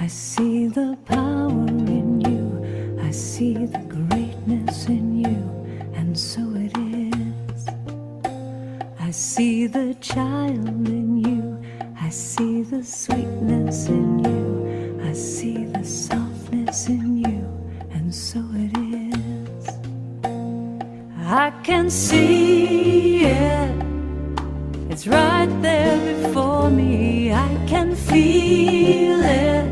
I see the power in you. I see the greatness in you, and so it is. I see the child in you. I see the sweetness in you. I see the softness in you, and so it is. I can see it. It's right there before me. I can feel it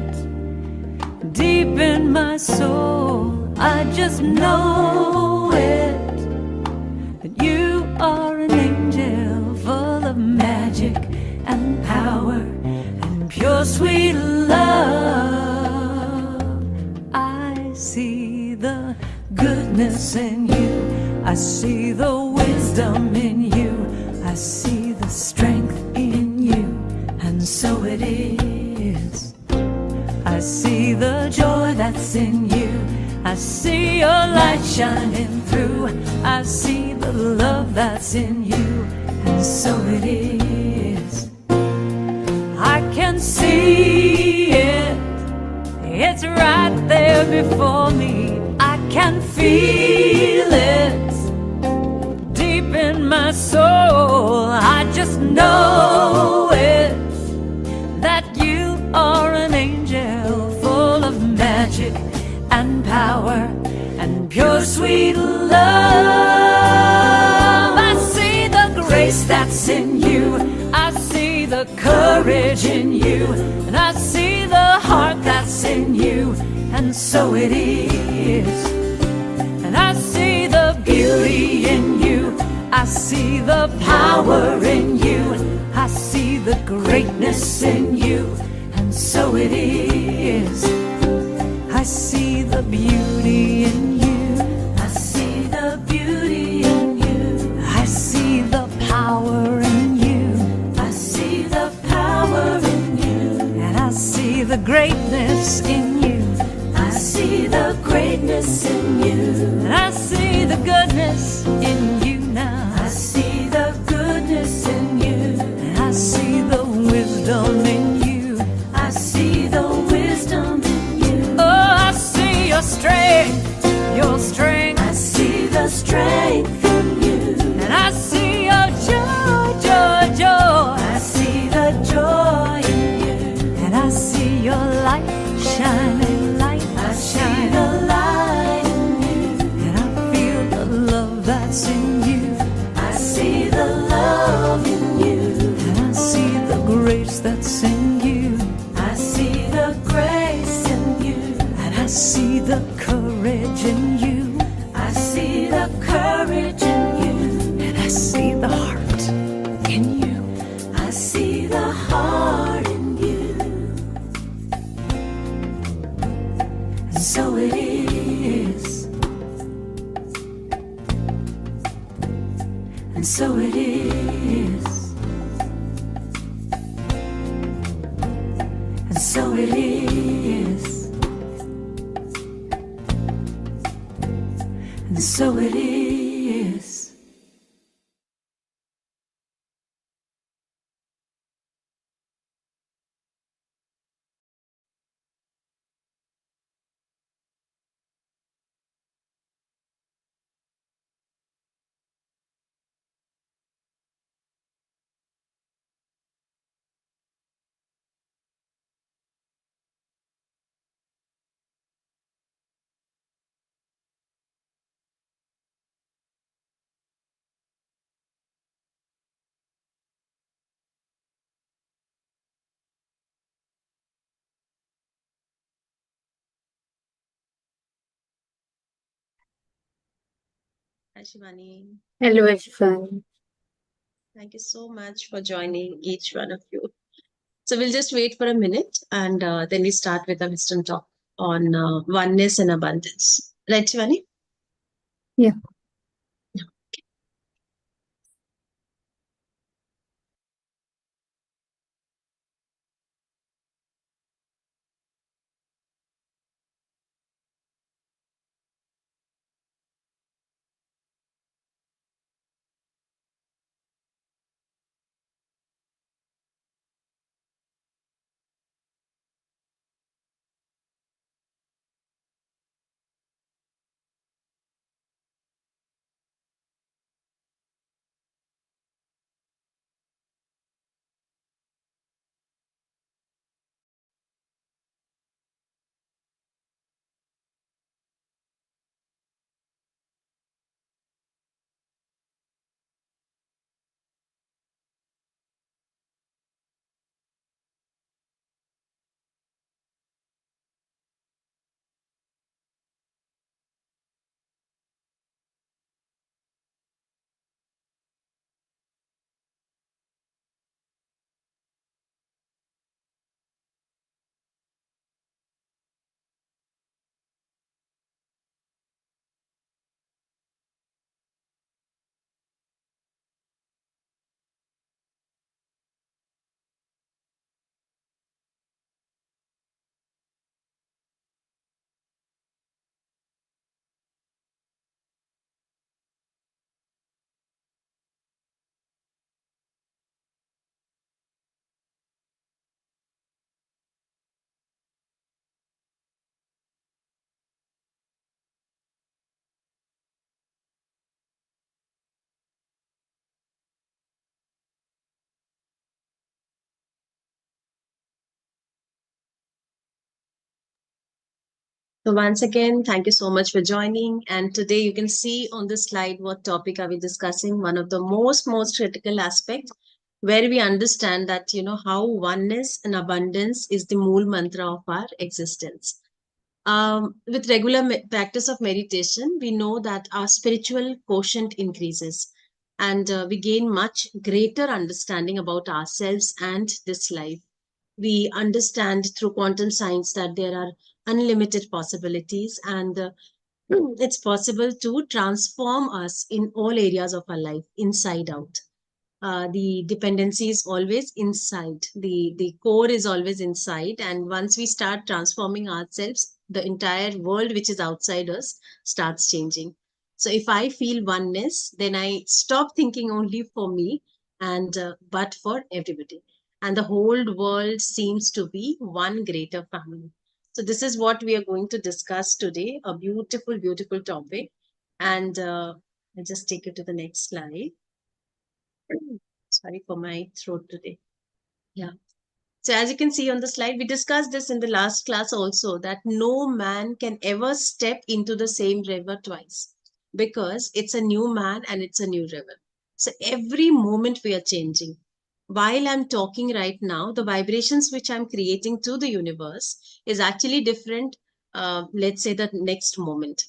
deep in my soul. I just know it, that you are an angel full of magic and power and pure sweet love. I see the goodness in you. I see the wisdom in you. I see the strength in you, and so it is. I see the joy that's in you. I see your light shining through. I see the love that's in you, and so it is. I can see it. It's right there before me. I can feel it deep in my soul. I just know it, that you are an angel full of magic and power and pure sweet love. I see the grace that's in you. I see the courage in you, and I see the heart that's in you, and so it is. And I see the beauty in you. I see the power in you. I see the greatness in you, and so it is. I see the beauty in you. I see the beauty in you. I see the power in you. I see the power in you. And I see the greatness in you. I see the greatness in you. And I see the goodness in you now. I see the goodness in you. And I see the wisdom in you. I see the wisdom in you. Oh, I see your strength, your strength. I see the strength in you. And I see your joy, joy, joy. I see the joy in you. And I see your light shining, light. I see the light in you. And I feel the love that's in you. I see the love in you. And I see the grace that's in you. I see the grace in you. And I see the courage in you. I see the courage in you. And I see the heart in you. I see the heart in you. And so it is. And so it is. And so it is. And so it is. Hi, Shivani. Hello, everyone. Thank you so much for joining each one of you. So we'll just wait for a minute and then we start with a wisdom talk on oneness and abundance. Right, Shivani? Yeah. So once again, thank you so much for joining. And today you can see on the slide what topic are we discussing. One of the most critical aspect where we understand that how oneness and abundance is the mool mantra of our existence. With regular practice of meditation, we know that our spiritual quotient increases and we gain much greater understanding about ourselves and this life. We understand through quantum science that there are unlimited possibilities and it's possible to transform us in all areas of our life, inside out. The dependency is always inside, the core is always inside, and once we start transforming ourselves, the entire world which is outside us starts changing. So if I feel oneness, then I stop thinking only for me and but for everybody, and the whole world seems to be one greater family. So this is what we are going to discuss today, a beautiful topic. And I'll just take you to the next slide. Sorry for my throat today. Yeah. So as you can see on the slide, we discussed this in the last class also, that no man can ever step into the same river twice because it's a new man and it's a new river. So every moment we are changing. While I'm talking right now, the vibrations which I'm creating to the universe is actually different. Let's say the next moment.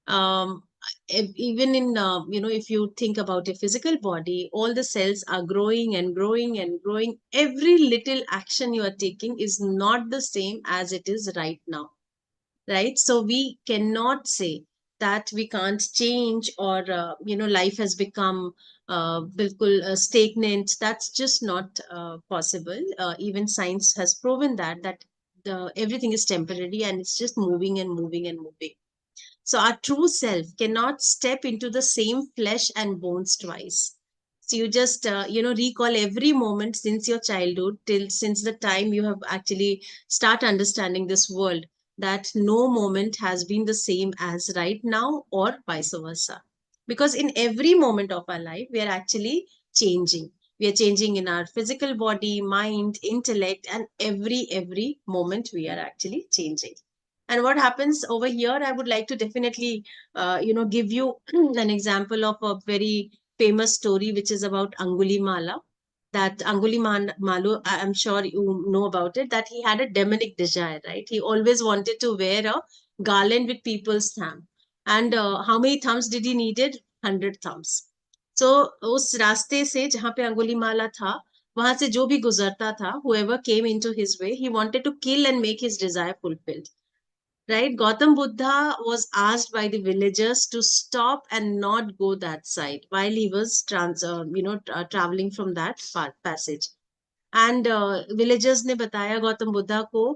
um, Even in if you think about a physical body, all the cells are growing and growing and growing. Every little action you are taking is not the same as it is right now, right? So we cannot say that we can't change, or life has become bilkul stagnant. That's just not possible. Even science has proven that everything is temporary and it's just moving and moving and moving. So our true self cannot step into the same flesh and bones twice. So you just recall every moment since your childhood till since the time you have actually start understanding this world, that no moment has been the same as right now or vice versa. Because in every moment of our life we are actually changing. We are changing in our physical body, mind, intellect, and every moment we are actually changing. And what happens over here, I would like to definitely give you an example of a very famous story which is about Anguli Mala. That Anguli Malu, I'm sure you know about it, that he had a demonic desire, right? He always wanted to wear a garland with people's thumb. And how many thumbs did he needed? 100 thumbs. So उस रास्ते से जहाँ पे अंगुली माला था, वहां से जो भी गुजरता था, whoever came into his way, he wanted to kill and make his desire fulfilled. Right? Gautam Buddha was asked by the villagers to stop and not go that side while he was traveling from that passage. And villagers ने बताया Gautam Buddha को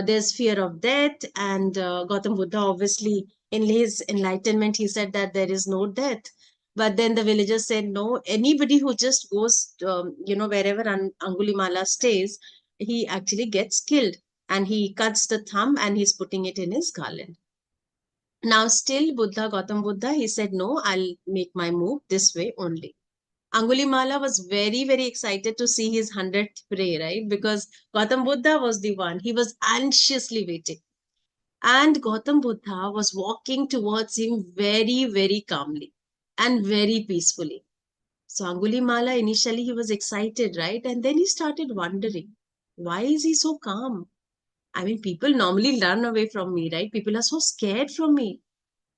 there's fear of death, and Gautam Buddha obviously in his enlightenment he said that there is no death. But then the villagers said no, anybody who just goes wherever Angulimala stays, he actually gets killed, and he cuts the thumb and he's putting it in his garland. Now still Gautam Buddha, he said no, I'll make my move this way only. Angulimala was very excited to see his 100th prey, right? Because Gautam Buddha was the one. He was anxiously waiting. And Gautam Buddha was walking towards him very calmly and very peacefully. So Angulimala, initially he was excited, right? And then he started wondering, why is he so calm? I mean, people normally run away from me, right? People are so scared from me.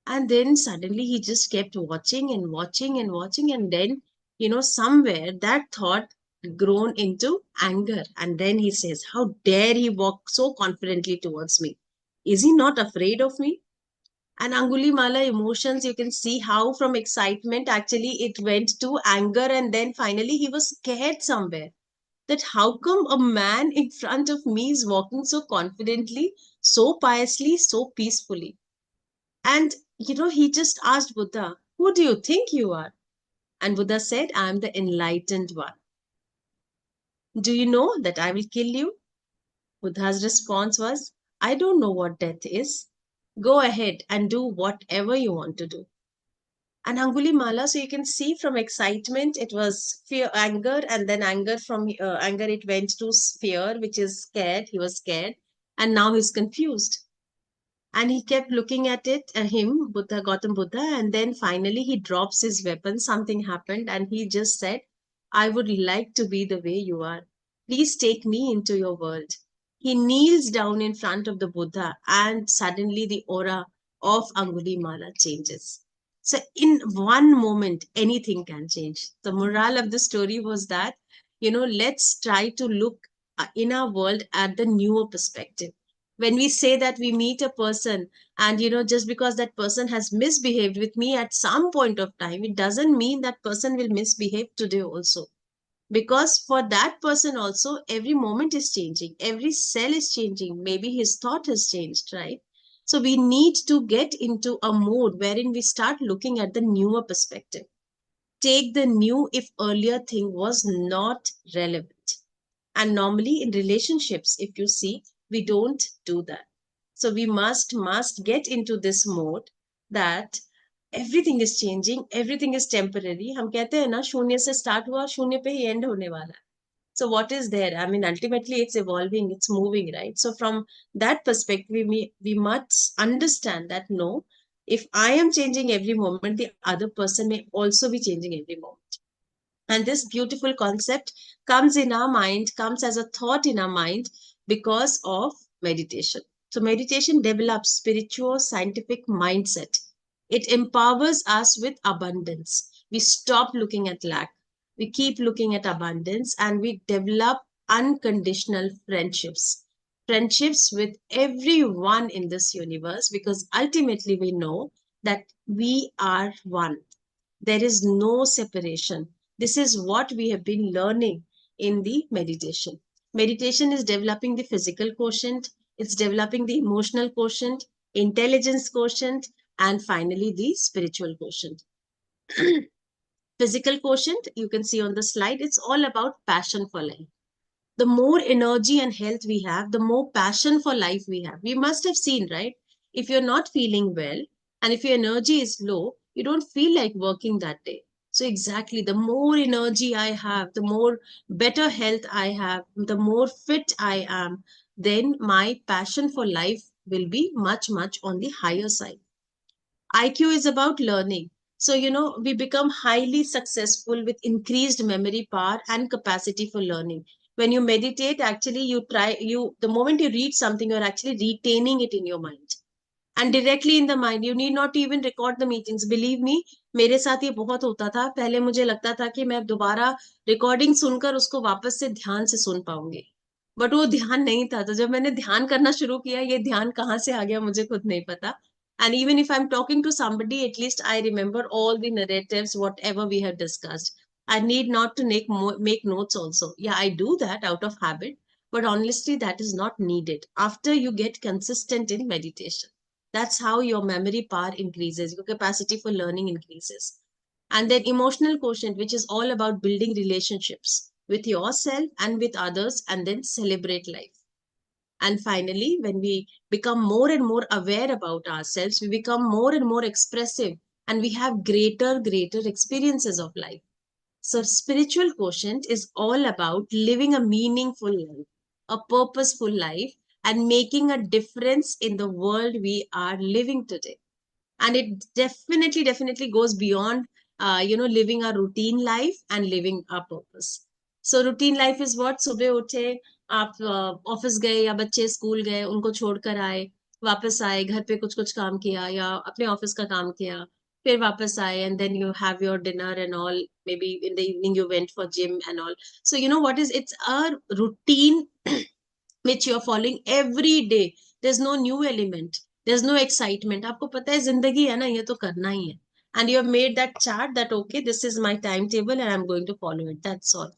And then suddenly he just kept watching and watching and watching. And then, somewhere that thought grown into anger. And then he says, how dare he walk so confidently towards me? Is he not afraid of me? And Angulimala emotions, you can see how from excitement, actually it went to anger. And then finally he was scared somewhere. That how come a man in front of me is walking so confidently, so piously, so peacefully? And he just asked Buddha, who do you think you are? And Buddha said, I am the enlightened one. Do you know that I will kill you? Buddha's response was, I don't know what death is. Go ahead and do whatever you want to do. And Angulimala, so you can see from excitement, it was fear, anger, and then anger, from anger, it went to fear, which is scared. He was scared. And now he's confused. And he kept looking at it, him, Buddha, Gautam Buddha, and then finally he drops his weapon. Something happened, and he just said, I would like to be the way you are. Please take me into your world. He kneels down in front of the Buddha, and suddenly the aura of Angulimala changes. So, in one moment, anything can change. The moral of the story was that, let's try to look in our world at the newer perspective. When we say that we meet a person, and just because that person has misbehaved with me at some point of time, it doesn't mean that person will misbehave today also, because for that person also every moment is changing, every cell is changing, maybe his thought has changed, right? So we need to get into a mode wherein we start looking at the newer perspective, take the new if earlier thing was not relevant. And normally in relationships, if you see, we don't do that. So we must get into this mode that everything is changing, everything is temporary. हम कहते हैं ना, शून्य से start हुआ, शून्य पे ही end होने वाला है. So what is there? I mean, ultimately it's evolving, it's moving, right? So from that perspective, we must understand that no, if I am changing every moment, the other person may also be changing every moment. And this beautiful concept comes in our mind, comes as a thought in our mind because of meditation. So meditation develops spiritual scientific mindset. It empowers us with abundance. We stop looking at lack. We keep looking at abundance, and we develop unconditional friendships. Friendships with everyone in this universe, because ultimately we know that we are one. There is no separation. This is what we have been learning in the meditation. Meditation is developing the physical quotient, it's developing the emotional quotient, intelligence quotient, and finally the spiritual quotient. Physical quotient, you can see on the slide, it's all about passion for life. The more energy and health we have, the more passion for life we have. We must have seen, right? If you're not feeling well and if your energy is low, you don't feel like working that day. So, exactly, the more energy I have, the more better health I have, the more fit I am, then my passion for life will be much, much on the higher side. IQ is about learning. So, we become highly successful with increased memory power and capacity for learning. When you meditate, actually, the moment you read something, you're actually retaining it in your mind and directly in the mind. You need not even record the meetings. Believe me, मेरे साथ ये बहुत होता था. पहले मुझे लगता था कि मैं दोबारा रिकॉर्डिंग सुनकर उसको वापस से ध्यान से सुन पाऊंगी, बट वो ध्यान नहीं था. तो जब मैंने ध्यान करना शुरू किया, ये ध्यान कहाँ से आ गया मुझे खुद नहीं पता. And even if I'm talking to somebody, at least I remember all the narratives, whatever we have discussed. I need not to make notes also. Yeah, I do that out of habit, but honestly, that is not needed. After you get consistent in meditation, that's how your memory power increases, your capacity for learning increases. And then emotional quotient, which is all about building relationships with yourself and with others, and then celebrate life. And finally, when we become more and more aware about ourselves, we become more and more expressive, and we have greater experiences of life. So, spiritual quotient is all about living a meaningful life, a purposeful life, and making a difference in the world we are living today. And it definitely goes beyond living a routine life and living a purpose. So routine life is what? सुबह उठे, आप office गए या बच्चे school गए, उनको छोड़कर आए, वापस आए, घर पे कुछ कुछ काम किया या अपने ऑफिस का काम किया, फिर वापस आए, and then you have your dinner and all. Maybe in the evening you went for gym and all. So you know what is, it's a routine which you're following every day. There's no new element, there's no excitement. आपको पता है जिंदगी है ना, ये तो करना ही है. And you have made that chart that okay, this is my timetable and I'm going to follow it. That's all.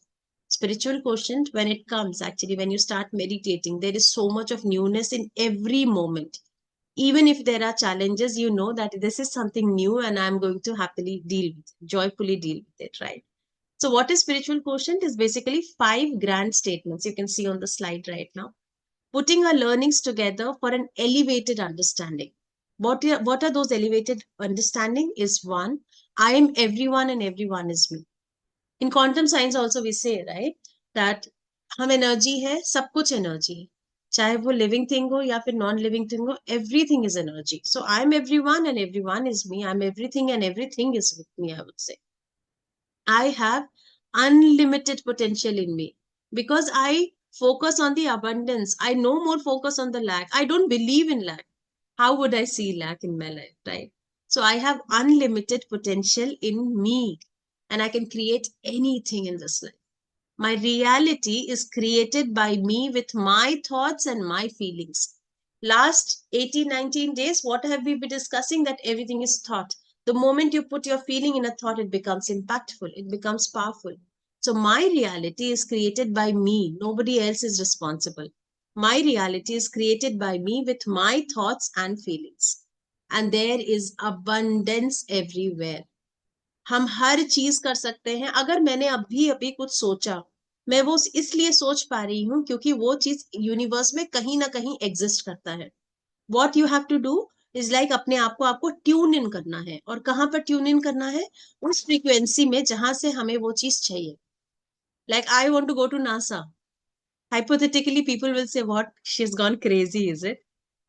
Spiritual quotient, when it comes, actually when you start meditating, there is so much of newness in every moment. Even if there are challenges, you know that this is something new and I'm going to happily deal with it, joyfully deal with it, right? So what is spiritual quotient is basically 5 grand statements you can see on the slide right now, putting our learnings together for an elevated understanding. What are those elevated understanding? Is one, I am everyone and everyone is me. In quantum science also we say, right, that हम energy है, सब कुछ energy है. चाहे वो living thing हो या फिर नॉन लिविंग थिंग हो, everything is energy. So I am everyone and everyone is me. I am everything and everything is with me, I would say. I have unlimited potential in me because I focus on the abundance. I no more focus on the lack. I don't believe in lack. How would I see lack in my life, right? So I have unlimited potential in me and I can create anything in this life. My reality is created by me with my thoughts and my feelings. Last 18, 19 days, what have we been discussing? That everything is thought. The moment you put your feeling in a thought, it becomes impactful, it becomes powerful. So my reality is created by me. Nobody else is responsible. My reality is created by me with my thoughts and feelings. And there is abundance everywhere. हम हर चीज कर सकते हैं. अगर मैंने अभी अभी कुछ सोचा, मैं वो इसलिए सोच पा रही हूँ क्योंकि वो चीज यूनिवर्स में कहीं ना कहीं एग्जिस्ट करता है. What you have to do is like अपने आप को आपको ट्यून इन करना है. और कहाँ पर ट्यून इन करना है? उस फ्रीक्वेंसी में जहां से हमें वो चीज चाहिए. Like I want to go to NASA. Hypothetically, people will say, what? She's gone crazy, is it?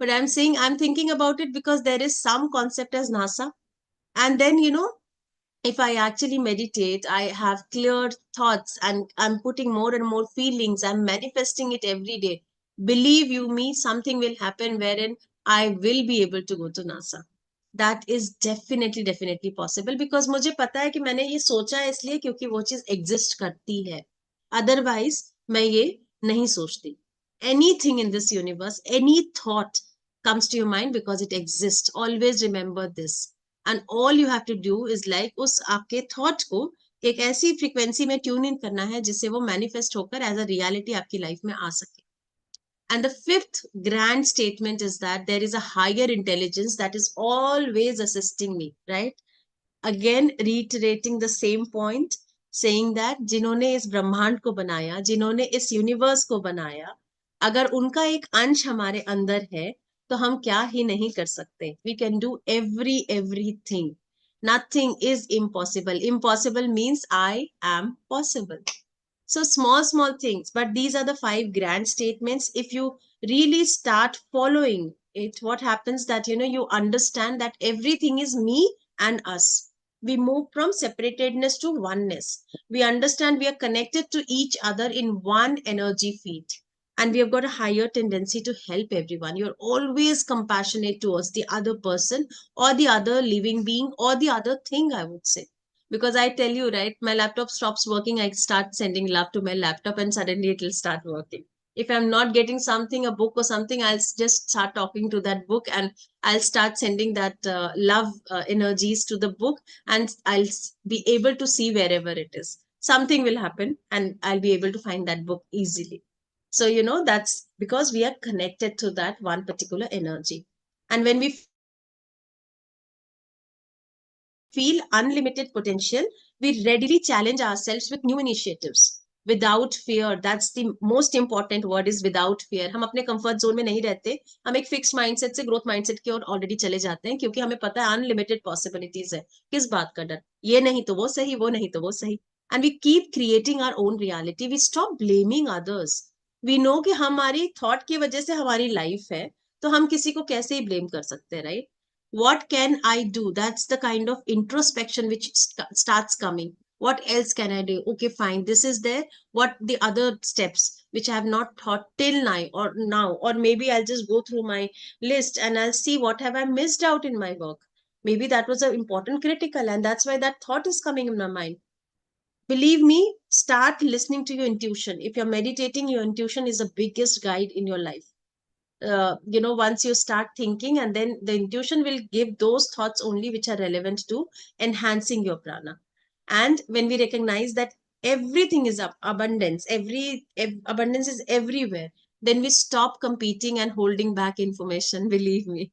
But I'm saying I'm thinking about it because there is some concept as NASA. And then, if I actually meditate, I have clear thoughts and I'm putting more and more feelings. I'm manifesting it every day. Believe you me, something will happen wherein I will be able to go to NASA. That is definitely, definitely possible because मुझे पता है कि मैंने ये सोचा है इसलिए क्योंकि वो चीज exist करती है. Otherwise, मैं ये नहीं सोचती. Anything in this universe, any thought comes to your mind because it exists. Always remember this. And all you have to do is like उस आपके थॉट को एक ऐसी फ्रीक्वेंसी में ट्यून इन करना है जिससे वो मैनिफेस्ट होकर एज अ रियलिटी आपकी लाइफ में आ सके. And the fifth grand statement is that there is a higher intelligence that is always assisting me, right? Again, reiterating the same point, saying that जिन्होंने इस ब्रह्मांड को बनाया, जिन्होंने इस यूनिवर्स को बनाया, अगर उनका एक अंश हमारे अंदर है तो हम क्या ही नहीं कर सकते. We can do everything. Nothing is impossible. Impossible means I am possible. So small things, but these are the 5 grand statements. If you really start following it, what happens that, you understand that everything is me and us. We move from separatedness to oneness. We understand we are connected to each other in one energy field. And we have got a higher tendency to help everyone. You're always compassionate towards the other person or the other living being or the other thing, I would say. Because I tell you, right, my laptop stops working, I start sending love to my laptop and suddenly it will start working. If I'm not getting something, a book or something, I'll just start talking to that book and I'll start sending that love energies to the book and I'll be able to see wherever it is. Something will happen and I'll be able to find that book easily. So, that's because we are connected to that one particular energy. And when we feel unlimited potential, we readily challenge ourselves with new initiatives without fear. That's the most important word, is without fear. हम अपने comfort zone में नहीं रहते. हम एक fixed mindset से growth mindset की ओर already चले जाते हैं क्योंकि हमें पता है unlimited possibilities है. किस बात का डर? ये नहीं तो वो सही, वो नहीं तो वो सही. And we keep creating our own reality. We stop blaming others. We know कि हमारी thought की वजह से हमारी life है, तो हम किसी को कैसे ही blame कर सकते हैं, right? What can I do? That's the kind of introspection which starts coming. What else can I do? Okay, fine, this is there. What the other steps which I have not thought till now, or maybe I'll just go through my list and I'll see what have I missed out in my work. Maybe that was an important critical and that's why that thought is coming in my mind. Believe me, start listening to your intuition. If you're meditating, your intuition is the biggest guide in your life. Once you start thinking, and then the intuition will give those thoughts only which are relevant to enhancing your prana. And when we recognize that everything is abundance, abundance is everywhere, then we stop competing and holding back information. Believe me,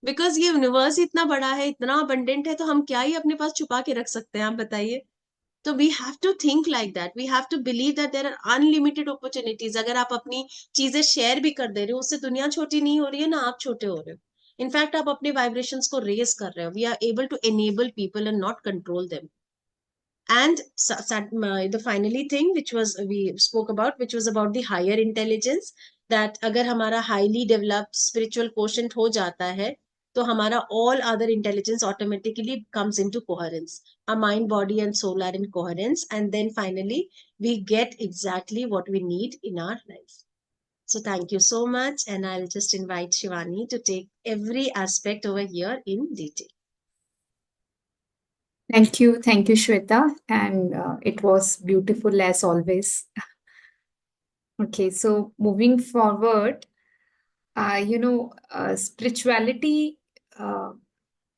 because ये universe इतना बड़ा है, इतना abundant है, तो हम क्या ही अपने पास छुपा के रख सकते हैं, आप बताइए. तो we have to think like that. We have to believe that there are unlimited opportunities. अगर आप अपनी चीजें शेयर भी कर दे रहे हो, उससे दुनिया छोटी नहीं हो रही है ना, आप छोटे हो रहे हो. इनफैक्ट आप अपने वाइब्रेशंस को रेज कर रहे हो. We are able to enable people and not control them. And the finally thing which was we spoke about, which was about the higher intelligence. that अगर हमारा highly developed spiritual quotient हो जाता है तो हमारा all other intelligence automatically comes into coherence. Our mind, body and soul are in coherence, and then finally we get exactly what we need in our life. So thank you so much, and I'll just invite Shivani to take every aspect over here in detail. Thank you, Shweta, and it was beautiful as always. Okay, so moving forward, spirituality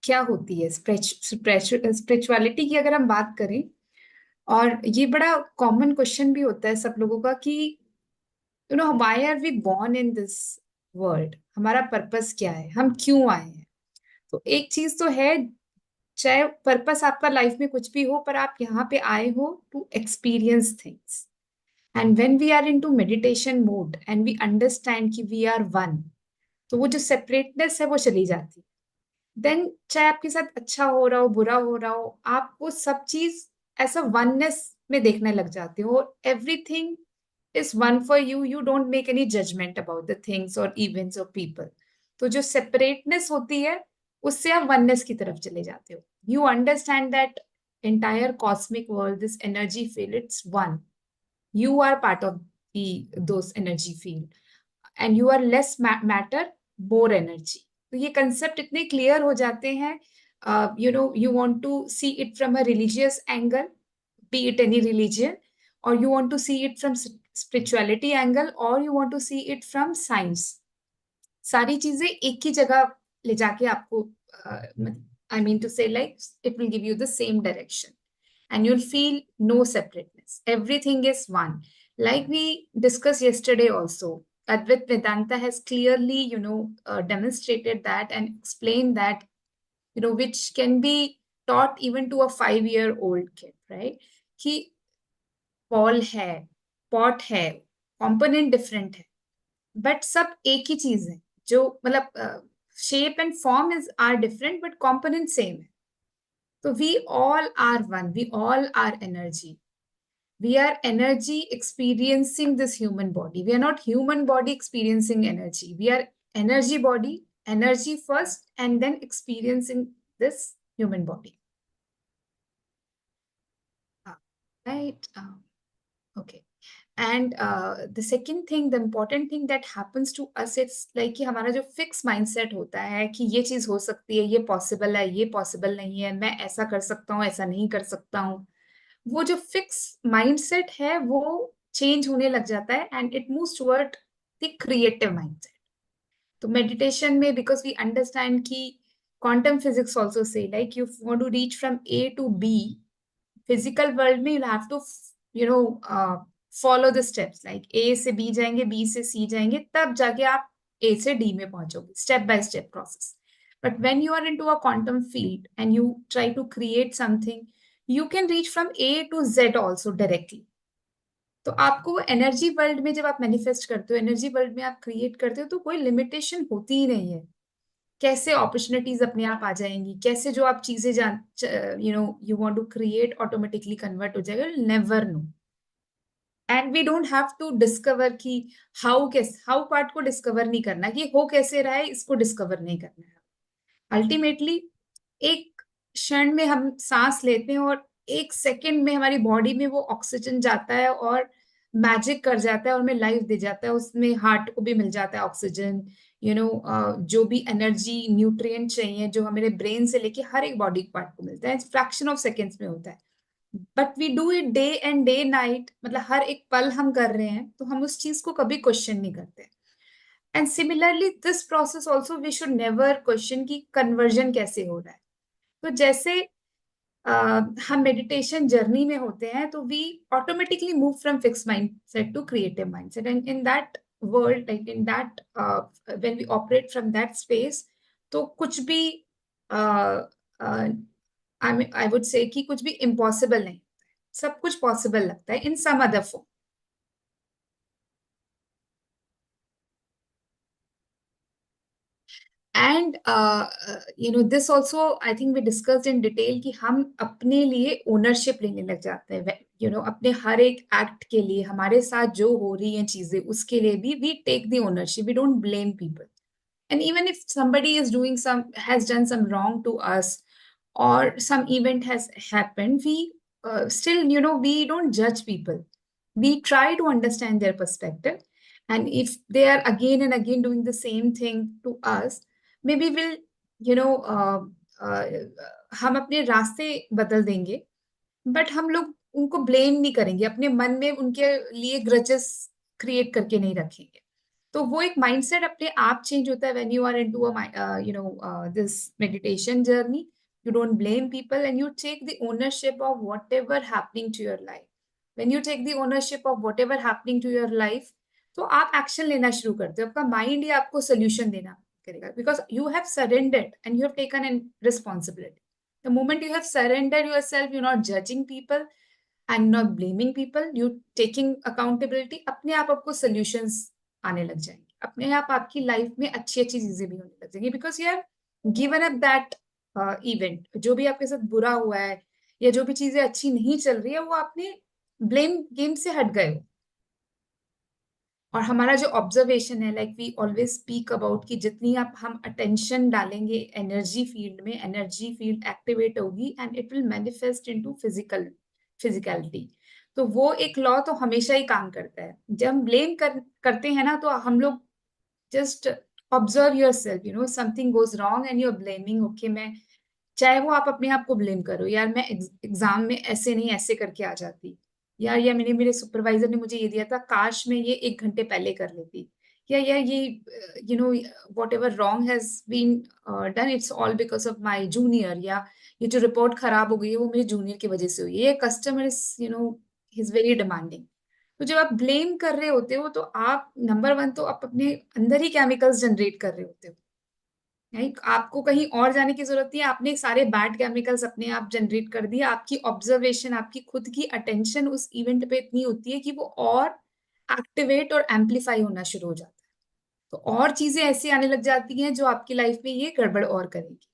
क्या होती है? Spirituality की अगर हम बात करें, और ये बड़ा कॉमन क्वेश्चन भी होता है सब लोगों का कि why are we born in this world? हमारा पर्पस क्या है? हम क्यों आए हैं? तो एक चीज तो है, चाहे पर्पस आपका लाइफ में कुछ भी हो, पर आप यहाँ पे आए हो to experience things. And when we are into meditation mode and we understand कि वी आर वन, तो वो जो सेपरेटनेस है वो चली जाती है. देन चाहे आपके साथ अच्छा हो रहा हो, बुरा हो रहा हो, आप वो सब चीज ऐसा वननेस में देखने लग जाते हो. Everything is one for you. You don't make any judgment about the things or events or people. तो जो separateness होती है, उससे आप oneness की तरफ चले जाते हो. You understand that entire cosmic world, this energy field, it's one. You are part of those energy field, and you are less matter, more energy. तो ये concept इतने clear हो जाते हैं. You want to see it from a religious angle, be it any religion, or you want to see it from spirituality angle, or you want to see it from science. सारी चीजें एक ही जगह ले जाके आपको, I mean to say, like, it will give you the same direction, and you'll feel no separateness. Everything is one. Like we discussed yesterday also, Advait Vedanta has clearly, demonstrated that and explained that, which can be taught even to a 5-year-old kid, right? कि ball है, pot है, component different है, but सब एक ही चीज है. जो मतलब shape and form is are different, but component same है. तो we all are one, we all are energy. We are energy experiencing this human body. We are not human body experiencing energy. We are energy body, energy first, and then experiencing this human body. Right? Okay. And the second thing, the important thing that happens to us, it's like कि हमारा जो fix mindset होता है कि ये चीज हो सकती है, ये पॉसिबल है, ये पॉसिबल नहीं है, मैं ऐसा कर सकता हूँ, ऐसा नहीं कर सकता हूँ. वो जो फिक्स माइंडसेट है वो चेंज होने लग जाता है, and it moves toward the creative mindset. तो मेडिटेशन में, बिकॉज वी अंडरस्टैंड कि क्वांटम फिजिक्स ऑल्सो से, like you want to reach from A to B, physical world में you have to follow the steps. Like A से B जाएंगे, B से सी जाएंगे, तब जाके आप ए से डी में पहुंचोगे, step by step process. But when you are into a quantum field and you try to create something, you can reach from A to Z also directly. तो आपको एनर्जी वर्ल्ड में जब आप मैनिफेस्ट करते हो, energy world में आप create करते हो, तो कोई लिमिटेशन होती ही नहीं है. कैसे अपॉर्चुनिटीज अपने आप आ जाएंगी, कैसे जो आप चीजें जान, you want to create, automatically convert हो जाएगा. Never know. And we don't have to discover कि हाउ पार्ट को डिस्कवर नहीं करना, कि हो कैसे रहा है इसको डिस्कवर नहीं करना है. अल्टीमेटली एक क्षण में हम सांस लेते हैं और एक सेकंड में हमारी बॉडी में वो ऑक्सीजन जाता है और मैजिक कर जाता है और हमें लाइफ दे जाता है. उसमें हार्ट को भी मिल जाता है ऑक्सीजन, जो भी एनर्जी न्यूट्रिएंट चाहिए, जो हमारे ब्रेन से लेके हर एक बॉडी पार्ट को मिलता है, फ्रैक्शन ऑफ सेकेंड्स में होता है. But we do it day and day night, मतलब हर एक पल हम कर रहे हैं, तो हम उस चीज को कभी क्वेश्चन नहीं करते. And similarly this process also we should never question की कन्वर्जन कैसे हो रहा है. तो जैसे हम मेडिटेशन जर्नी में होते हैं, तो we automatically move from fix mindset to creative mindset, and in that world, like in that, when we operate from that space, तो कुछ भी आई वुड से कि कुछ भी इम्पॉसिबल नहीं, सब कुछ पॉसिबल लगता है in some other form. And this also I think we discussed in detail कि हम अपने लिए ओनरशिप लेने लग जाते हैं. अपने हर एक एक्ट के लिए, हमारे साथ जो हो रही हैं चीजें, उसके लिए भी we take the ownership, we don't blame people. And even if somebody is has done some wrong to us, or some event has happened, we still, we don't judge people. We try to understand their perspective. And if they are again and again doing the same thing to us, maybe we'll, you know, हम अपने रास्ते बदल देंगे. But हम लोग उनको blame नहीं करेंगे, अपने मन में उनके लिए ग्रजेस क्रिएट करके नहीं रखेंगे. तो वो एक माइंडसेट अपने आप चेंज होता है when you are into this meditation journey. You don't blame people and you take the ownership of whatever happening to your life. When you take the ownership of whatever happening to your life, तो आप action लेना शुरू करते हो. आपका mind ही आपको solution देना करेगा, because you have surrendered and you have taken N responsibility. The moment you have surrendered yourself, you're not judging people and not blaming people, you're taking accountability. अपने आप आपको solutions आने लग जाएंगे, अपने आप आपकी लाइफ में अच्छी अच्छी चीजें भी होने लग जाएंगी, because you have given up that event. जो भी आपके साथ बुरा हुआ है या जो भी चीजें अच्छी नहीं चल रही है, वो आपने blame game से हट गए हो. और हमारा जो ऑब्जर्वेशन है, like we always speak about, कि जितनी आप हम अटेंशन डालेंगे एनर्जी फील्ड में, एनर्जी फील्ड एक्टिवेट होगी and it will manifest into physicality. तो वो एक लॉ तो हमेशा ही काम करता है. जब हम ब्लेम करते हैं ना, तो हम लोग just observe yourself, something goes wrong and you are blaming. Okay, मैं, चाहे वो आप अपने आप को ब्लेम करो, यार मैं एग्जाम में ऐसे नहीं ऐसे करके आ जाती, यार मेरे सुपरवाइजर ने मुझे ये दिया था, काश मैं ये 1 घंटे पहले कर लेती, या ये whatever wrong has been done, it's all because of my junior, या ये जो रिपोर्ट खराब हो गई है वो मेरे जूनियर की वजह से हुई है, ये customer is is very demanding. तो जब आप ब्लेम कर रहे होते हो, तो आप नंबर 1 तो आप अपने अंदर ही केमिकल्स जनरेट कर रहे होते हो. आपको कहीं और जाने की जरूरत नहीं है, आपने सारे बैड केमिकल्स अपने आप जनरेट कर दिए. आपकी ऑब्जर्वेशन, आपकी खुद की अटेंशन उस इवेंट पे इतनी होती है कि वो और एक्टिवेट और एम्पलीफाई होना शुरू हो जाता है. तो और चीजें ऐसी आने लग जाती हैं जो आपकी लाइफ में ये गड़बड़ और करेगी.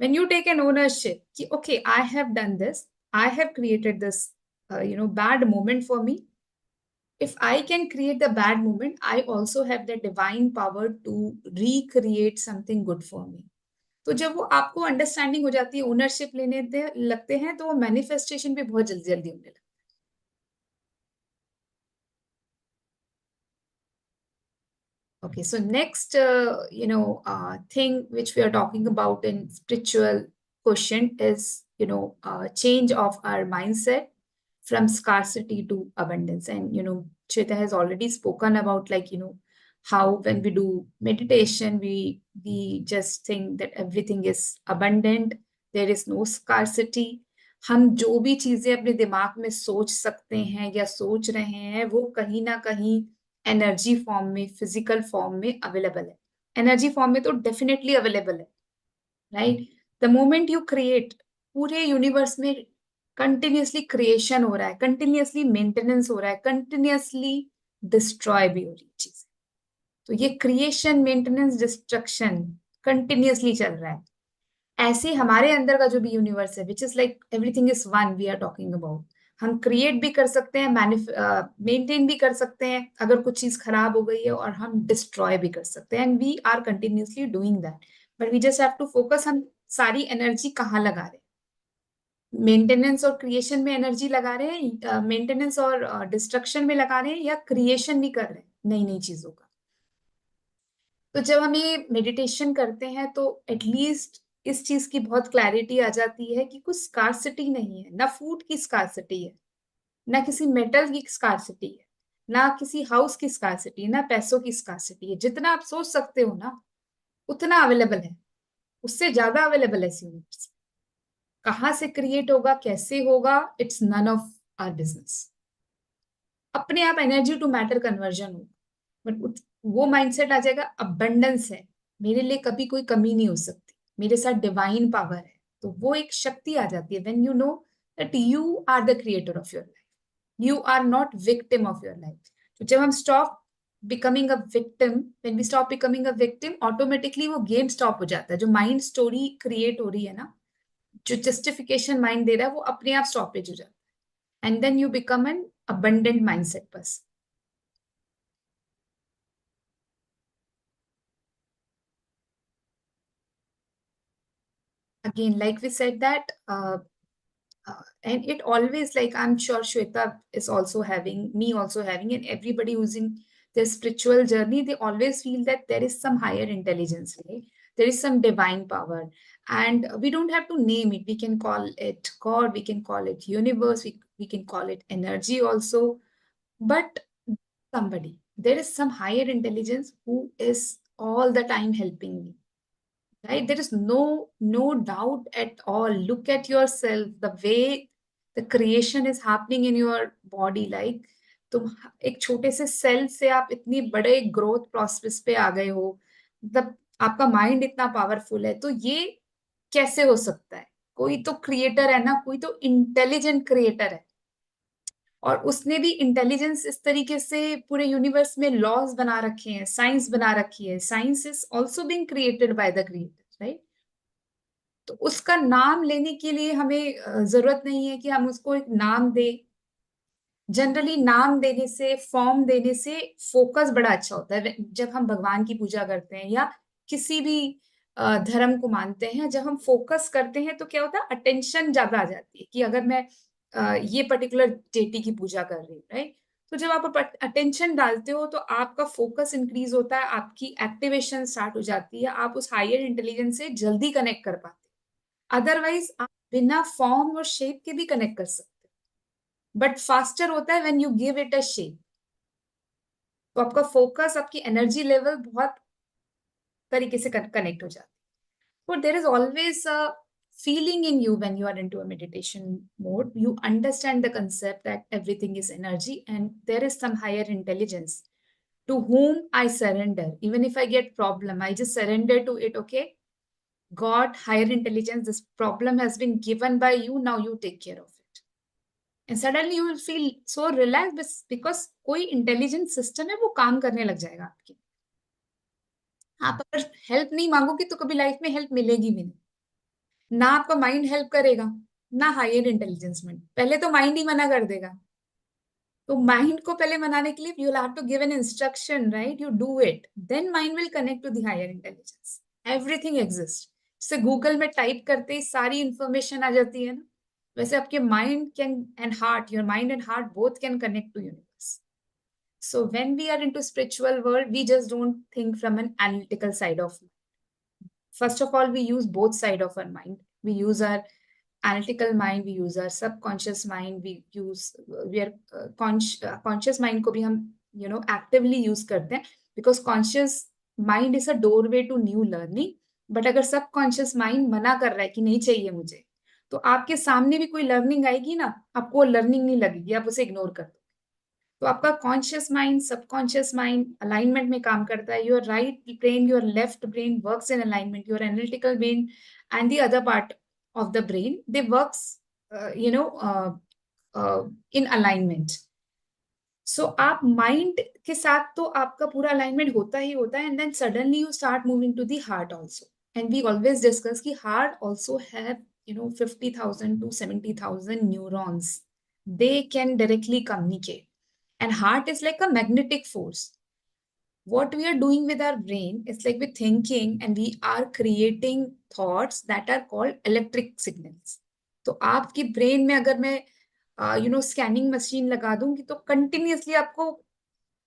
When you take an ownership कि okay, I have done this, I have created this bad moment for me. If I can create the bad moment, I also have the divine power to recreate something good for me. तो जब वो आपको understanding हो जाती है, ownership लेने लगते हैं, तो वो मैनिफेस्टेशन भी बहुत जल्दी जल्दी होने लगता है. Okay, so next, thing which we are talking about in spiritual quotient is, change of our mindset from scarcity to abundance. And, Shweta has already spoken about, like, how when we do meditation, we just think that everything is abundant, there is no scarcity. हम जो भी चीजें अपने दिमाग में सोच सकते हैं या सोच रहे हैं, वो कहीं ना कहीं एनर्जी फॉर्म में, फिजिकल फॉर्म में अवेलेबल है. एनर्जी फॉर्म में तो डेफिनेटली अवेलेबल है, right. The moment you create, पूरे यूनिवर्स में कंटिन्यूअसली क्रिएशन हो रहा है, कंटिन्यूअसली मेंटेनेंस हो रहा है, कंटिन्यूअसली डिस्ट्रॉय भी हो रही है चीजें. तो ये क्रिएशन, मेंटेनेंस, डिस्ट्रक्शन कंटिन्यूअसली चल रहा है. ऐसे हमारे अंदर का जो भी यूनिवर्स है, which is like everything is one, we are talking about. हम क्रिएट भी कर सकते हैं, मेंटेन भी कर सकते हैं अगर कुछ चीज खराब हो गई है, और हम डिस्ट्रॉय भी कर सकते हैं. And we are continuously doing that, but we just have to focus, हम सारी एनर्जी कहाँ लगा रहे हैं. मेंटेनेंस और क्रिएशन में एनर्जी लगा रहे हैं, मेंटेनेंस और डिस्ट्रक्शन में लगा रहे हैं, या क्रिएशन भी कर रहे हैं नई नई चीजों का. तो जब हम ये मेडिटेशन करते हैं, तो एटलीस्ट इस चीज की बहुत क्लैरिटी आ जाती है कि कुछ स्कार्सिटी नहीं है. ना फूड की स्कार्सिटी है, ना किसी मेटल की स्कार्सिटी है, ना किसी हाउस की स्कार्सिटी, ना पैसों की स्कार्सिटी है. जितना आप सोच सकते हो ना, उतना अवेलेबल है, उससे ज्यादा अवेलेबल है इस यूनिवर्स. कहाँ से क्रिएट होगा, कैसे होगा, it's none of our business. अपने आप एनर्जी टू मैटर कन्वर्जन होगा. बट वो माइंडसेट आ जाएगा, अबंडेंस है, मेरे लिए कभी कोई कमी नहीं हो सकती, मेरे साथ डिवाइन पावर है. तो वो एक शक्ति आ जाती है when you know that you are the creator of your life, you are not victim of your life. तो जब हम stop becoming a victim, when we stop becoming a victim, automatically वो गेम स्टॉप हो जाता है. जो mind story create हो रही है ना, जो जस्टिफिकेशन माइंड दे रहा है, वो अपने आप स्टॉपेज हो जाता है. and then you become an abundant mindset person. Again, like we said that, and it always, like I'm sure Shweta is also having, me also having, and everybody who's in their spiritual journey, they always feel that there is some higher intelligence, right? There is some divine power, and we don't have to name it. We can call it God, we can call it universe, we can call it energy also, but somebody, there is some higher intelligence who is all the time helping me, right? There is no doubt at all. Look at yourself, the way the creation is happening in your body, like तुम एक छोटे से cell से आप इतनी बड़े growth process पे आ गए हो, मतलब आपका माइंड इतना पावरफुल है, तो ये कैसे हो सकता है? कोई तो क्रिएटर है ना, कोई तो इंटेलिजेंट क्रिएटर है, और उसने भी इंटेलिजेंस इस तरीके से पूरे यूनिवर्स में लॉज बना रखे हैं, साइंस बना रखी है. Science is also being created by the creator, right? तो उसका नाम लेने के लिए हमें जरूरत नहीं है कि हम उसको एक नाम दें. जनरली नाम देने से, फॉर्म देने से फोकस बड़ा अच्छा होता है. जब हम भगवान की पूजा करते हैं या किसी भी धर्म को मानते हैं, जब हम फोकस करते हैं तो क्या होता है, अटेंशन ज्यादा आ जाती है कि अगर मैं ये पर्टिकुलर डेटी की पूजा कर रही हूँ, राइट? तो जब आप अटेंशन डालते हो तो आपका फोकस इंक्रीज होता है, आपकी एक्टिवेशन स्टार्ट हो जाती है, आप उस हायर इंटेलिजेंस से जल्दी कनेक्ट कर पाते हैं. अदरवाइज आप बिना फॉर्म और शेप के भी कनेक्ट कर सकते हैं, बट फास्टर होता है when you give it a shape. तो आपका फोकस, आपकी एनर्जी लेवल बहुत तरीके से कनेक्ट हो जाती है. But there is always a feeling in you when you are into a meditation mode. You understand the concept that everything is energy and there is some higher intelligence to whom I surrender. Even if I get problem, I just surrender to it. Okay, God, higher intelligence, this problem has been given by you. Now you take care of it. And suddenly you will feel so relaxed because कोई intelligent system है, वो काम करने लग जाएगा आपकी. आप अगर हेल्प नहीं मांगोगे तो कभी लाइफ में हेल्प मिलेगी भी नहीं. ना आपका माइंड हेल्प करेगा, ना हायर इंटेलिजेंस में. पहले तो माइंड ही मना कर देगा. तो माइंड को पहले मनाने के लिए you will have to give an instruction, right? You do it, then mind will connect to the higher intelligence. Everything exist. जैसे गूगल में टाइप करते ही सारी इंफॉर्मेशन आ जाती है ना, वैसे आपके mind can and heart, your mind and heart both can connect to universe. So when we are into spiritual world, we just don't think from an analytical side of. First of all, we use both side of our mind. We use our analytical mind, we use our subconscious mind, we are conscious mind को भी हम actively use करते हैं, because conscious mind is a doorway to new learning. But अगर subconscious mind मना कर रहा है कि नहीं चाहिए मुझे, तो आपके सामने भी कोई लर्निंग आएगी ना, आपको लर्निंग नहीं लगेगी, आप उसे इग्नोर कर दो. तो आपका conscious mind, subconscious mind alignment में काम करता है. Your right brain, your left brain works in alignment. Your analytical brain and the other part of the brain, they works in alignment. So आप माइंड के साथ तो आपका पूरा अलाइनमेंट होता ही होता है, and then suddenly you start moving to the heart also. And we always discuss कि heart also have 50,000 to 70,000 neurons. They can directly communicate. And heart is like a magnetic force. What we are doing with our brain is like we're thinking and we are creating thoughts that are called electric signals. तो आपकी brain में अगर मैं scanning machine लगा दूंगी तो continuously आपको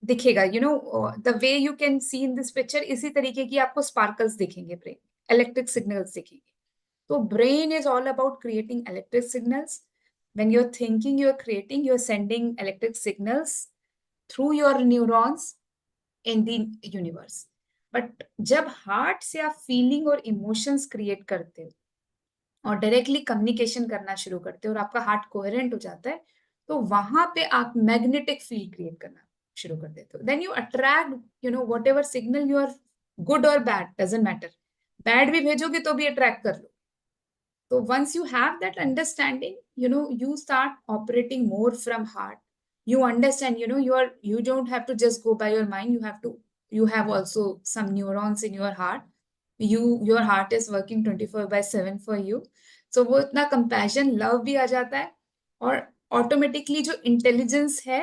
दिखेगा, the way you can see in this picture, इसी तरीके की आपको स्पार्कल्स दिखेंगे, ब्रेन इलेक्ट्रिक सिग्नल्स दिखेंगे. तो brain is all about creating electric signals. When you're thinking, you're creating, you're sending electric signals through your neurons in the universe. But जब heart से आप फीलिंग और इमोशंस क्रिएट करते हो और डायरेक्टली कम्युनिकेशन करना शुरू करते हो और आपका हार्ट कोहेरेंट हो जाता है, तो वहां पे आप मैग्नेटिक फील्ड क्रिएट करना शुरू कर देते हो. Then you attract whatever signal, you are good और बैड, डजेंट मैटर. बैड भी भेजोगे तो भी अट्रैक्ट कर लो. So once you have that understanding, you start operating more from heart. You understand, you don't have to just go by your mind. You have also some neurons in your heart. Your heart is working 24/7 for you. So वो इतना compassion, love भी आ जाता है, और automatically जो intelligence है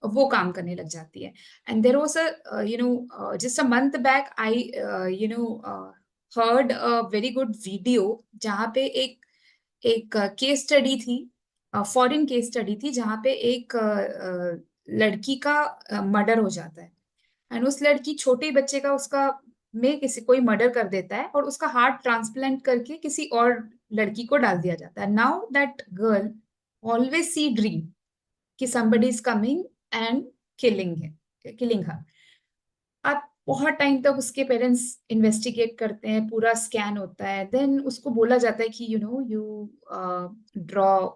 वो काम करने लग जाती है. And there was a just a month back I heard a very good video जहाँ पे एक केस स्टडी थी, फॉरेन केस स्टडी थी, जहाँ पे एक लड़की का मर्डर हो जाता है. एंड उस लड़की, छोटे बच्चे का, उसका में किसी कोई मर्डर कर देता है और उसका हार्ट ट्रांसप्लांट करके किसी और लड़की को डाल दिया जाता है. Now that girl always see dream कि somebody is coming and killing her. अब बहुत टाइम तक उसके पेरेंट्स इन्वेस्टिगेट करते हैं, पूरा स्कैन होता है, देन उसको बोला जाता है कि यू ड्रॉ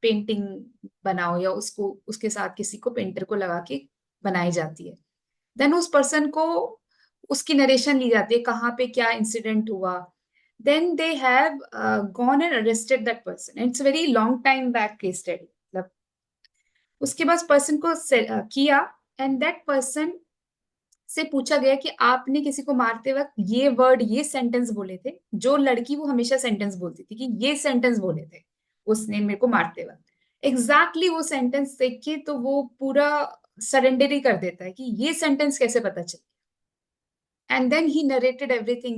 पेंटिंग बनाओ, या उसको उसके साथ किसी को पेंटर को लगा के बनाई जाती है. देन उस पर्सन को उसकी नरेशन ली जाती है, कहाँ पे क्या इंसिडेंट हुआ. Then they have gone and arrested that person. It's very long time back case study. मतलब उसके बाद पर्सन को किया, एंड दैट पर्सन से पूछा गया कि आपने किसी को मारते वक्त ये वर्ड, ये सेंटेंस बोले थे. जो लड़की, वो हमेशा सेंटेंस बोलती थी कि ये सेंटेंस बोले थे उसने मेरे को मारते वक्त. एग्जैक्टली वो सेंटेंस देख के तो वो पूरा सरेंडर ही कर देता है कि ये सेंटेंस कैसे पता चला. And then he narrated everything,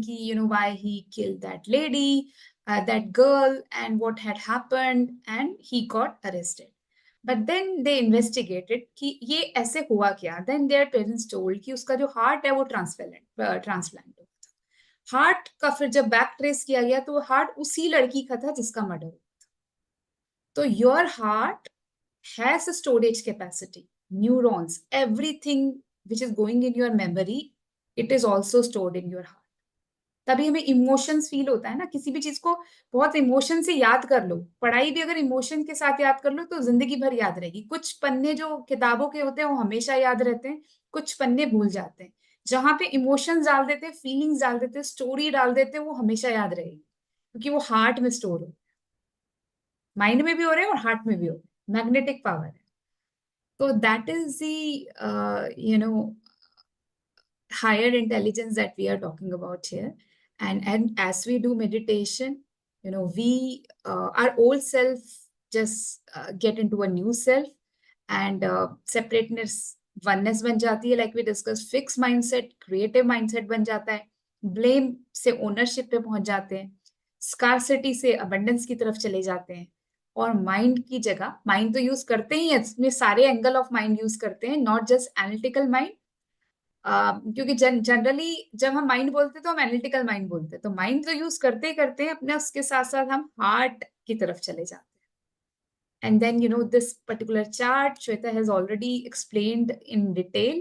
why he killed that lady, that girl, and what had happened, and he got arrested. But then they investigated कि ये ऐसे हुआ क्या. Then their parents told कि उसका जो हार्ट है वो ट्रांसप्लांट हुआ था. हार्ट का फिर जब बैक ट्रेस किया गया तो वो हार्ट उसी लड़की का था जिसका मर्डर हुआ. तो your heart has a storage capacity, neurons, everything which is going in your memory, it is also stored in your heart. तभी हमें इमोशंस फील होता है ना, किसी भी चीज को बहुत इमोशन से याद कर लो. पढ़ाई भी अगर इमोशन के साथ याद कर लो तो जिंदगी भर याद रहेगी. कुछ पन्ने जो किताबों के होते हैं वो हमेशा याद रहते हैं, कुछ पन्ने भूल जाते हैं. जहां पे इमोशंस डाल देते हैं, फीलिंग्स डाल देते हैं, स्टोरी डाल देते हैं, वो हमेशा याद रहेगी, क्योंकि वो हार्ट में स्टोर हो. माइंड में भी हो रहे हैं और हार्ट में भी हो. मैग्नेटिक पावर है. तो that is the higher intelligence that we are talking about here. And as we do meditation, we our old self just get into a new self, and separateness, oneness ban jati hai, like we discussed. Fixed mindset, creative mindset ban jata hai. Blame से ownership पे पहुंच जाते हैं. Scarcity से abundance की तरफ चले जाते हैं. और माइंड की जगह, माइंड तो यूज करते ही हैं, इसमें सारे एंगल ऑफ माइंड यूज करते हैं, नॉट जस्ट एनालिटिकल माइंड. क्योंकि जनरली जब हम माइंड बोलते हैं तो हम एनालिटिकल माइंड बोलते हैं, तो माइंड तो यूज करते ही करते हैं अपने, उसके साथ साथ हम हार्ट की तरफ चले जाते हैं. And then, this particular chart, Shweta has already explained in detail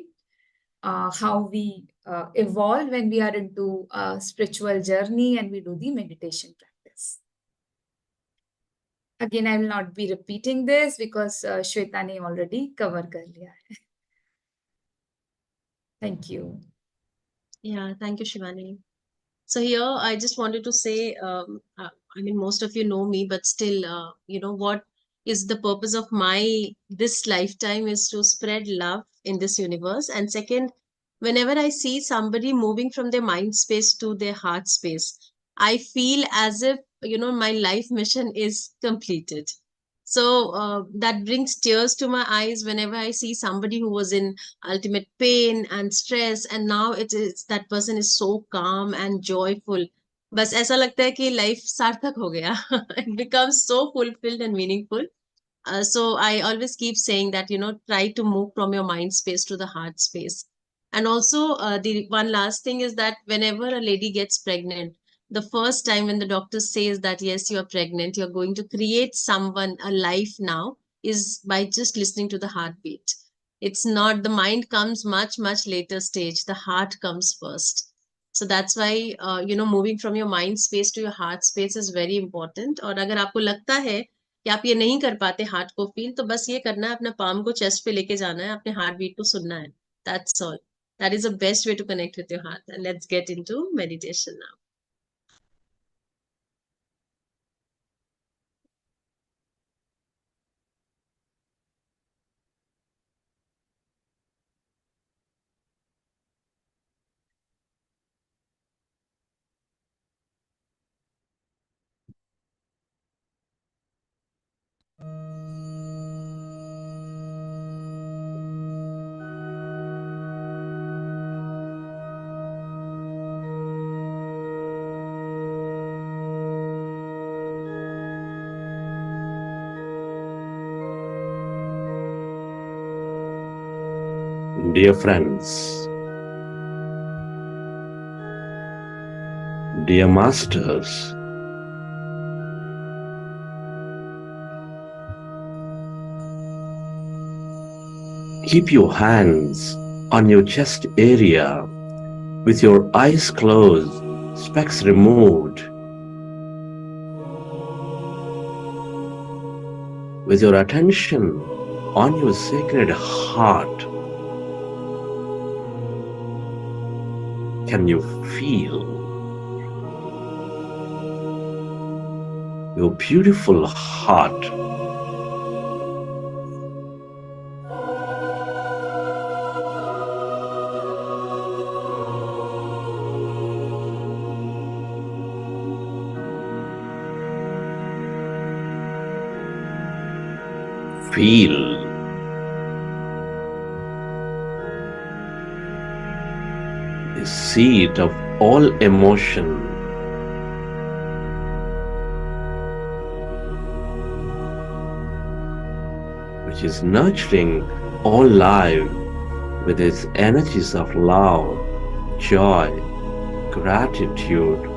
how we evolve when we are into a spiritual journey and we do the meditation practice. Again, I will not be repeating this because Shweta ne already cover kar liya hai. Thank you. Yeah, thank you, Shivani. So here, I just wanted to say, I mean, most of you know me, but still, what is the purpose of this lifetime is to spread love in this universe. And second, whenever I see somebody moving from their mind space to their heart space, I feel as if, my life mission is completed. So that brings tears to my eyes whenever I see somebody who was in ultimate pain and stress, and now it is that person is so calm and joyful. बस ऐसा लगता है कि life सार्थक हो गया. It becomes so fulfilled and meaningful. So I always keep saying that, try to move from your mind space to the heart space. And also, the one last thing is that whenever a lady gets pregnant, the first time when the doctor says that, yes, you are pregnant, you're going to create someone, a life now, is by just listening to the heartbeat. It's not, the mind comes much, much later stage. The heart comes first. So that's why, moving from your mind space to your heart space is very important. और अगर आपको लगता है कि आप ये नहीं कर पाते हार्ट को फील, तो बस ये करना है, अपना पाम को चेस्ट पे लेके जाना है, अपने हार्ट बीट को सुनना है. That's all. That is the best way to connect with your heart. And let's get into meditation now. Dear friends, dear masters, keep your hands on your chest area with your eyes closed, specs removed, with your attention on your sacred heart. Can you feel your beautiful heart? Feel the seat of all emotion, which is nurturing all life with its energies of love, joy, gratitude.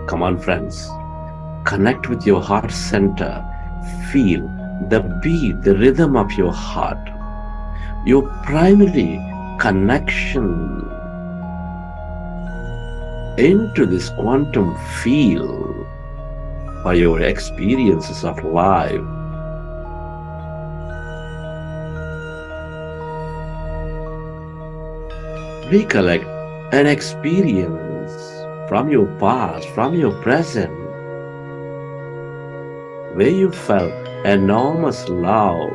Come on, friends. Connect with your heart center. Feel the beat, the rhythm of your heart. Your primary connection into this quantum field for your experiences of life. Recollect an experience from your past, from your present, where you felt enormous love,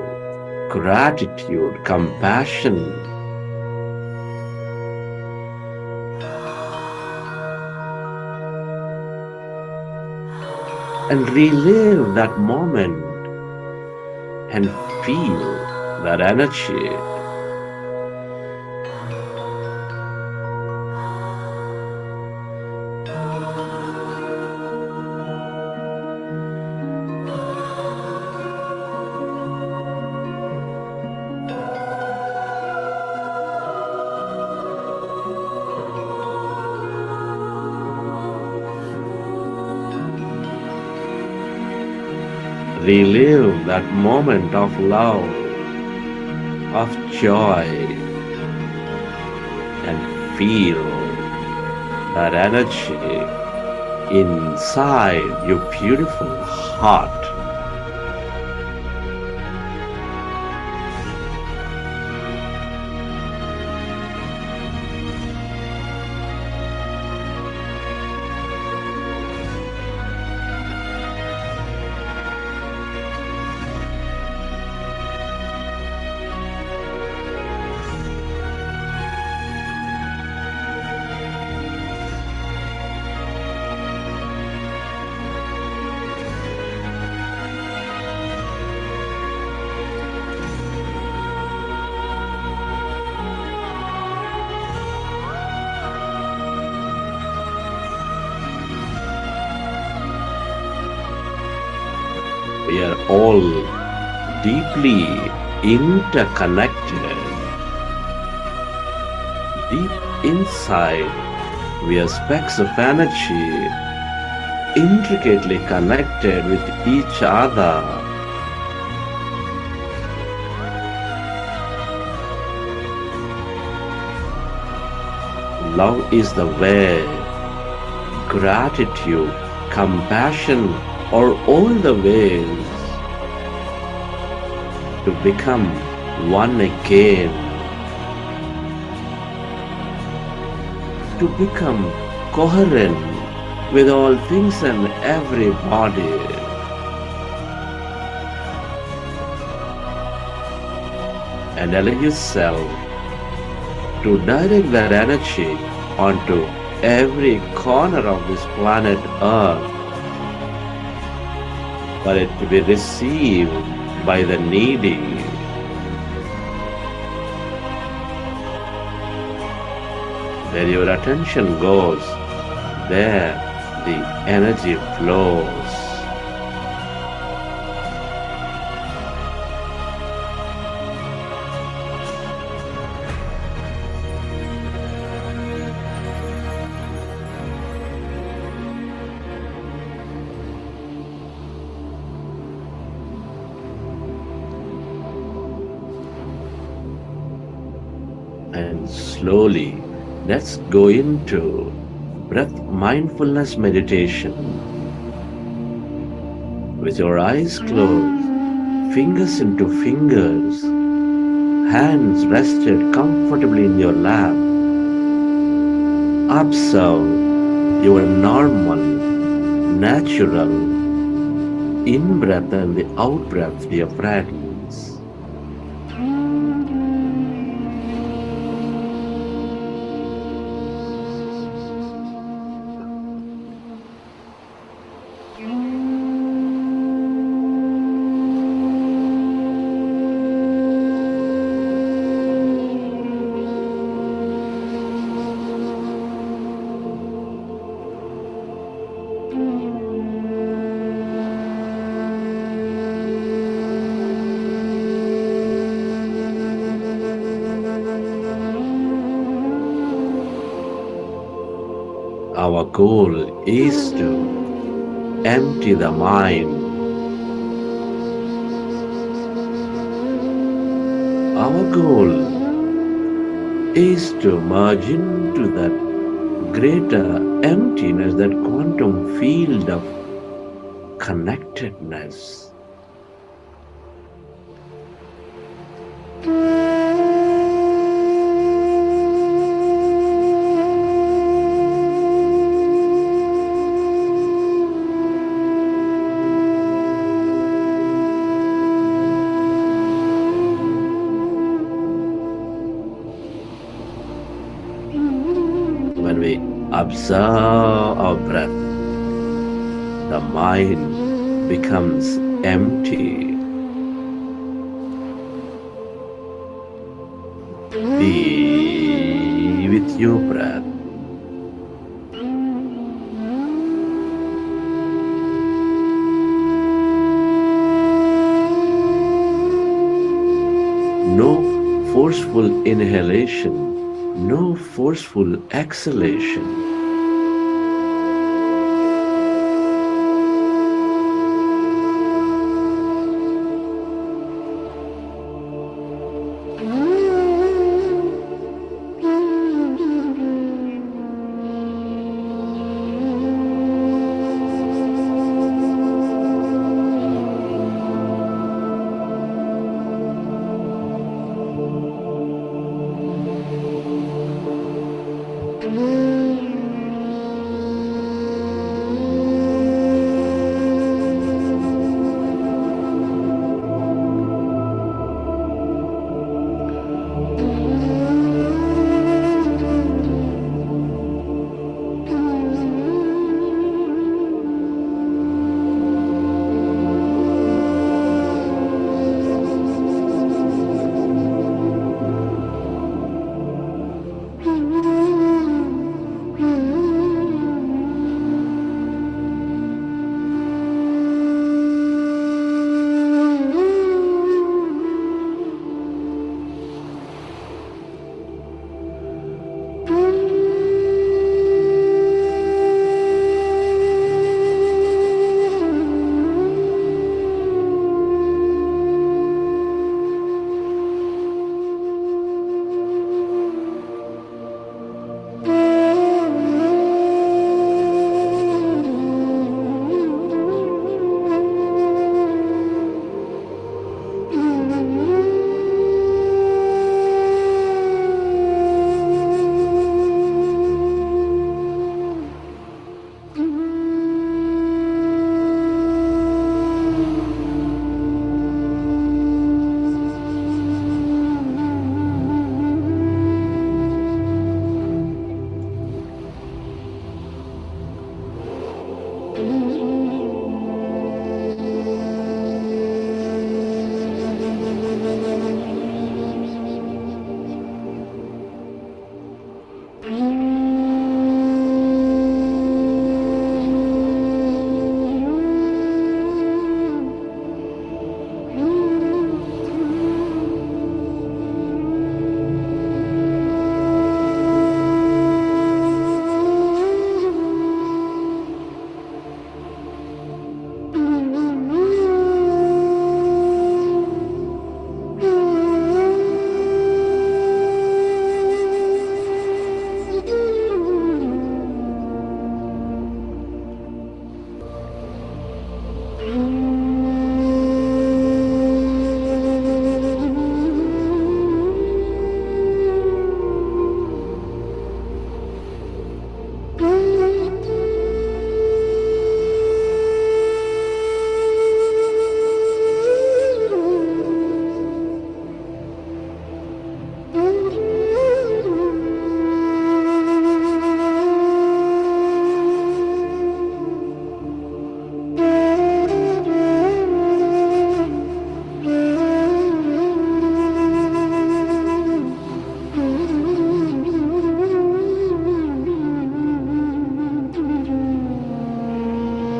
gratitude, compassion, and relive that moment and feel that energy. Relive that moment of love, of joy, and feel that energy inside your beautiful heart. We are all deeply interconnected. Deep inside, we are specks of energy, intricately connected with each other. Love is the way. Gratitude, compassion are all the ways to become one again to become coherent with all things and everybody. And allow yourself to direct that energy onto every corner of this planet Earth for it to be received by the needy. Where your attention goes, there the energy flows. And slowly, let's go into breath mindfulness meditation. With your eyes closed, fingers into fingers, hands rested comfortably in your lap. Observe your normal, natural in-breath and the out-breath diaphragms. Our goal is to empty the mind. Our goal is to merge into that greater emptiness, that quantum field of connectedness. When we observe our breath, the mind becomes empty. Be with your breath. No forceful inhalation, no forceful exhalation.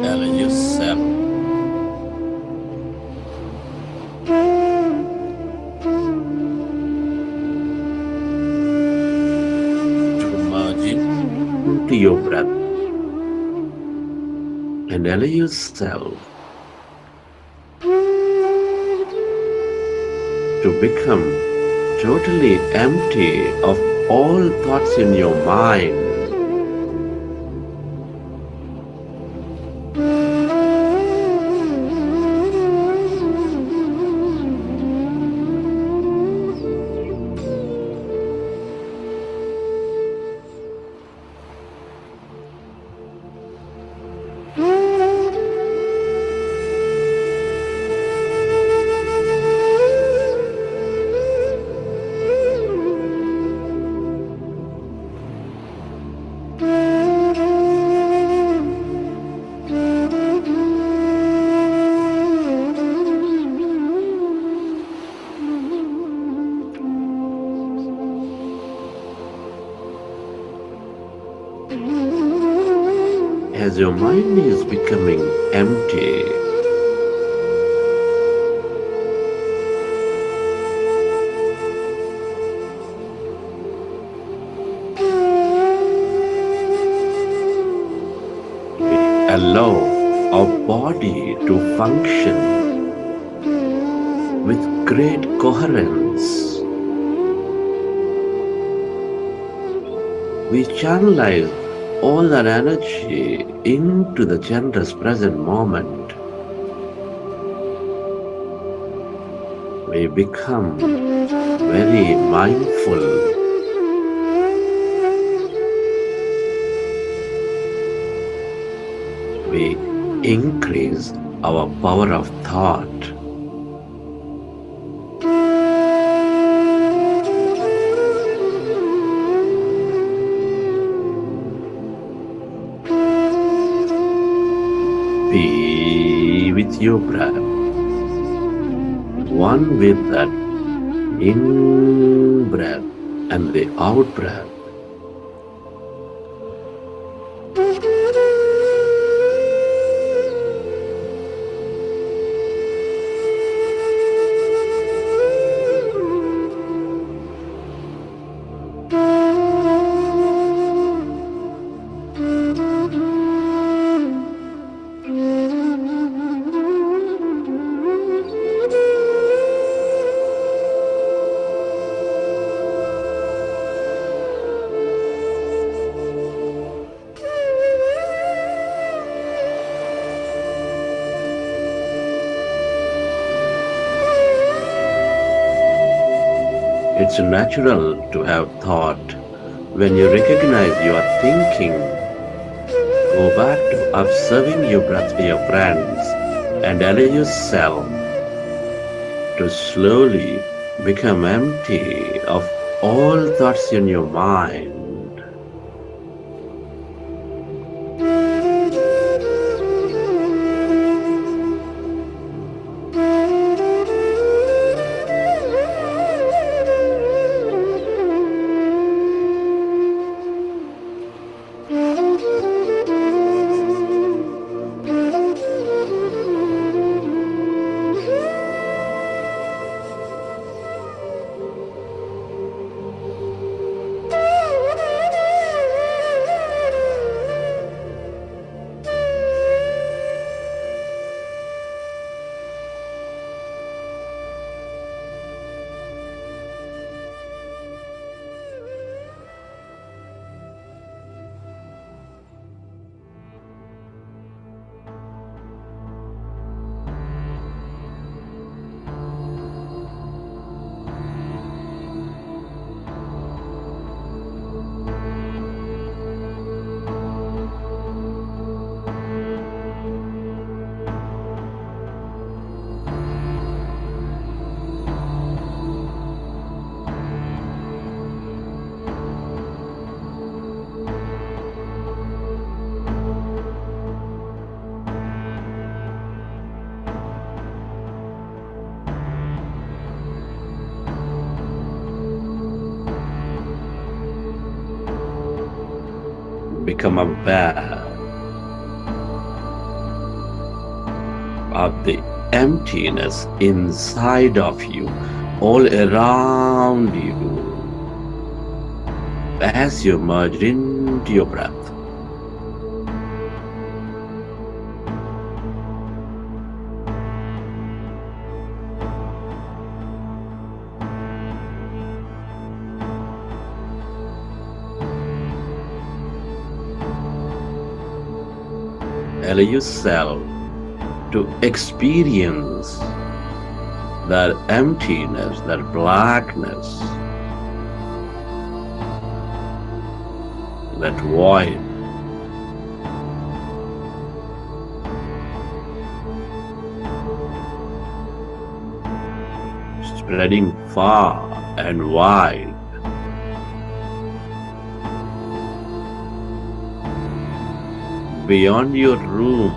Allow yourself to merge into your breath and allow yourself to become totally empty of all thoughts in your mind. As your mind is becoming empty, we allow our body to function with great coherence. We channelize all that energy into the generous present moment. We become very mindful. We increase our power of thought. Be with your breath, one with that in breath and the out breath. It's natural to have thought. When you recognize you are thinking, go back to observing your breath, dear friends, and allow yourself to slowly become empty of all thoughts in your mind. become aware of the emptiness inside of you, all around you, as you merge into your breath. Allow yourself to experience that emptiness, that blackness, that void. Spreading far and wide. Beyond your room,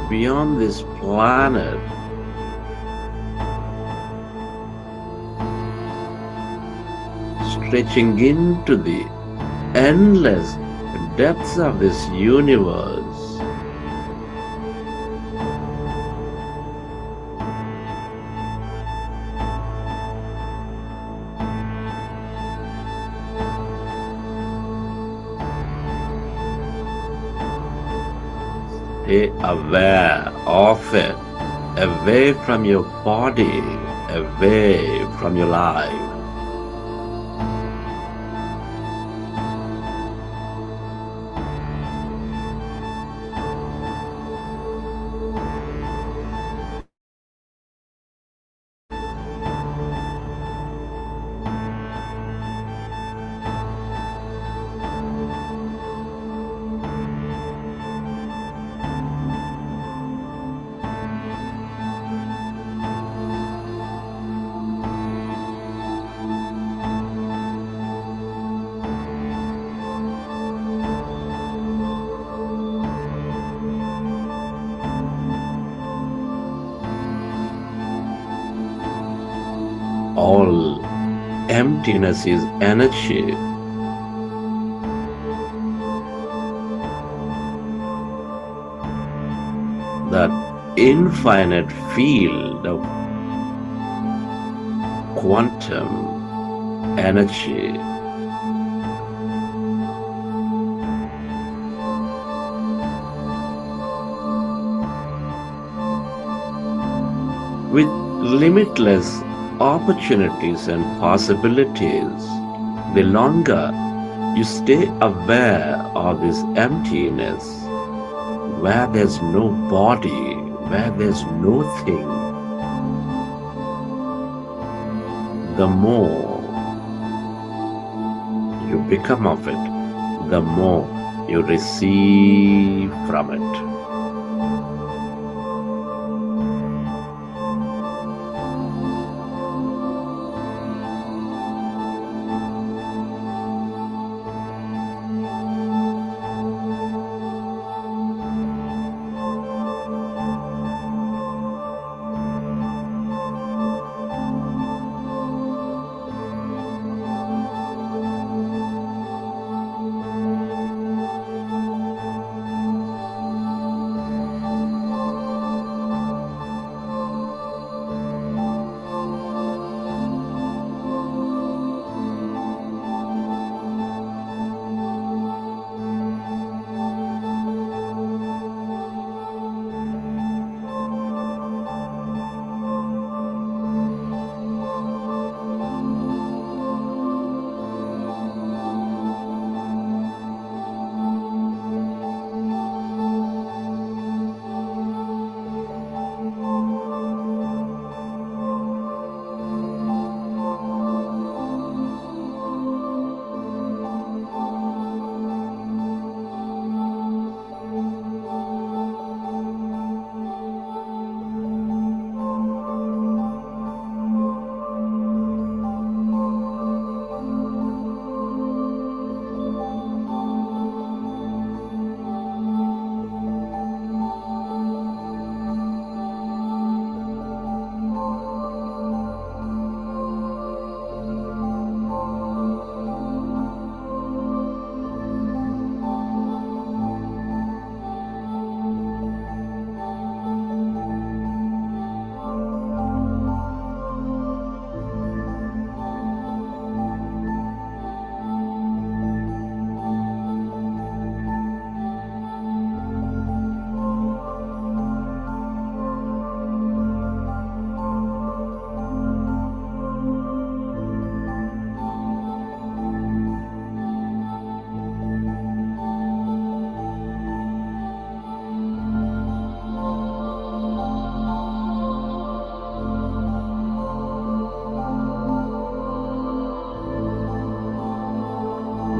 beyond this planet, stretching into the endless depths of this universe. Stay aware of it, away from your body, away from your life. All emptiness is energy. That infinite field of quantum energy with limitless opportunities and possibilities. The longer you stay aware of this emptiness, where there's no body, where there's no thing, the more you become of it, the more you receive from it.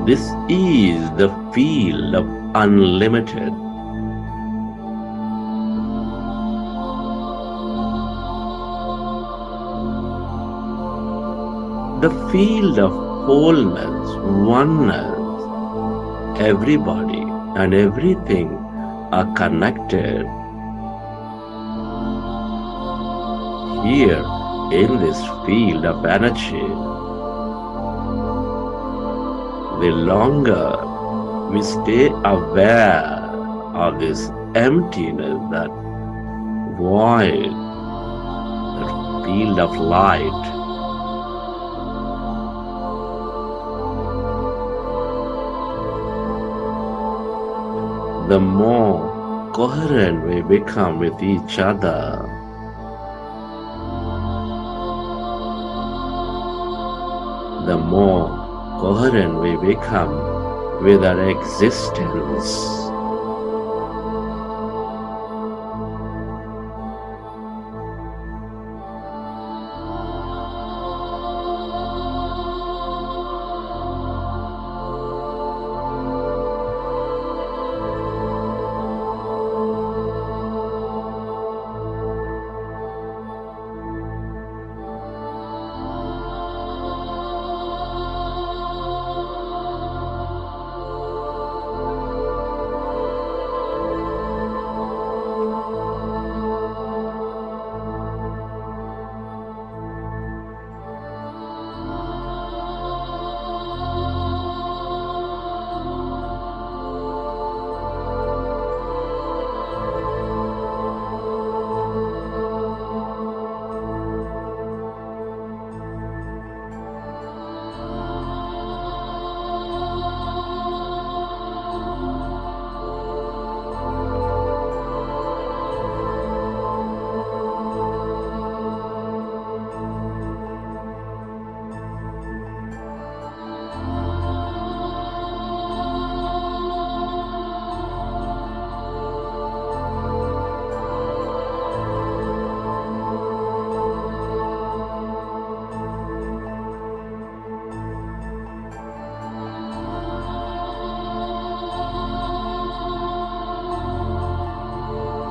This is the field of unlimited. The field of wholeness, oneness. Everybody and everything are connected. Here in this field of energy, the longer we stay aware of this emptiness, that void, that field of light, the more coherent we become with each other. The more coherent we become with our existence.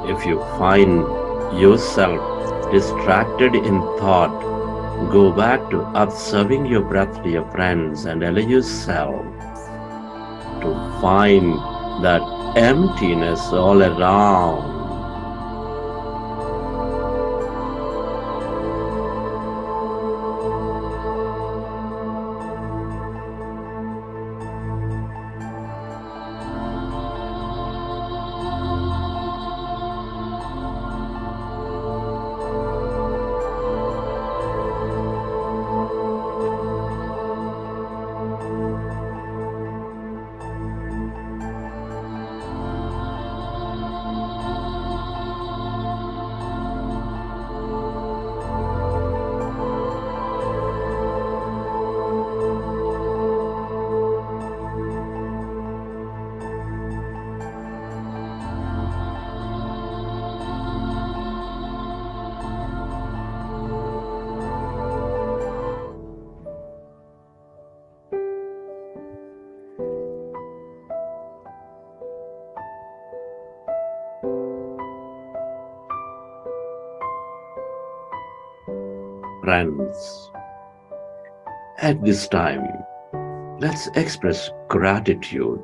If you find yourself distracted in thought, go back to observing your breath, dear friends, and allow yourself to find that emptiness all around. Friends, at this time, let's express gratitude.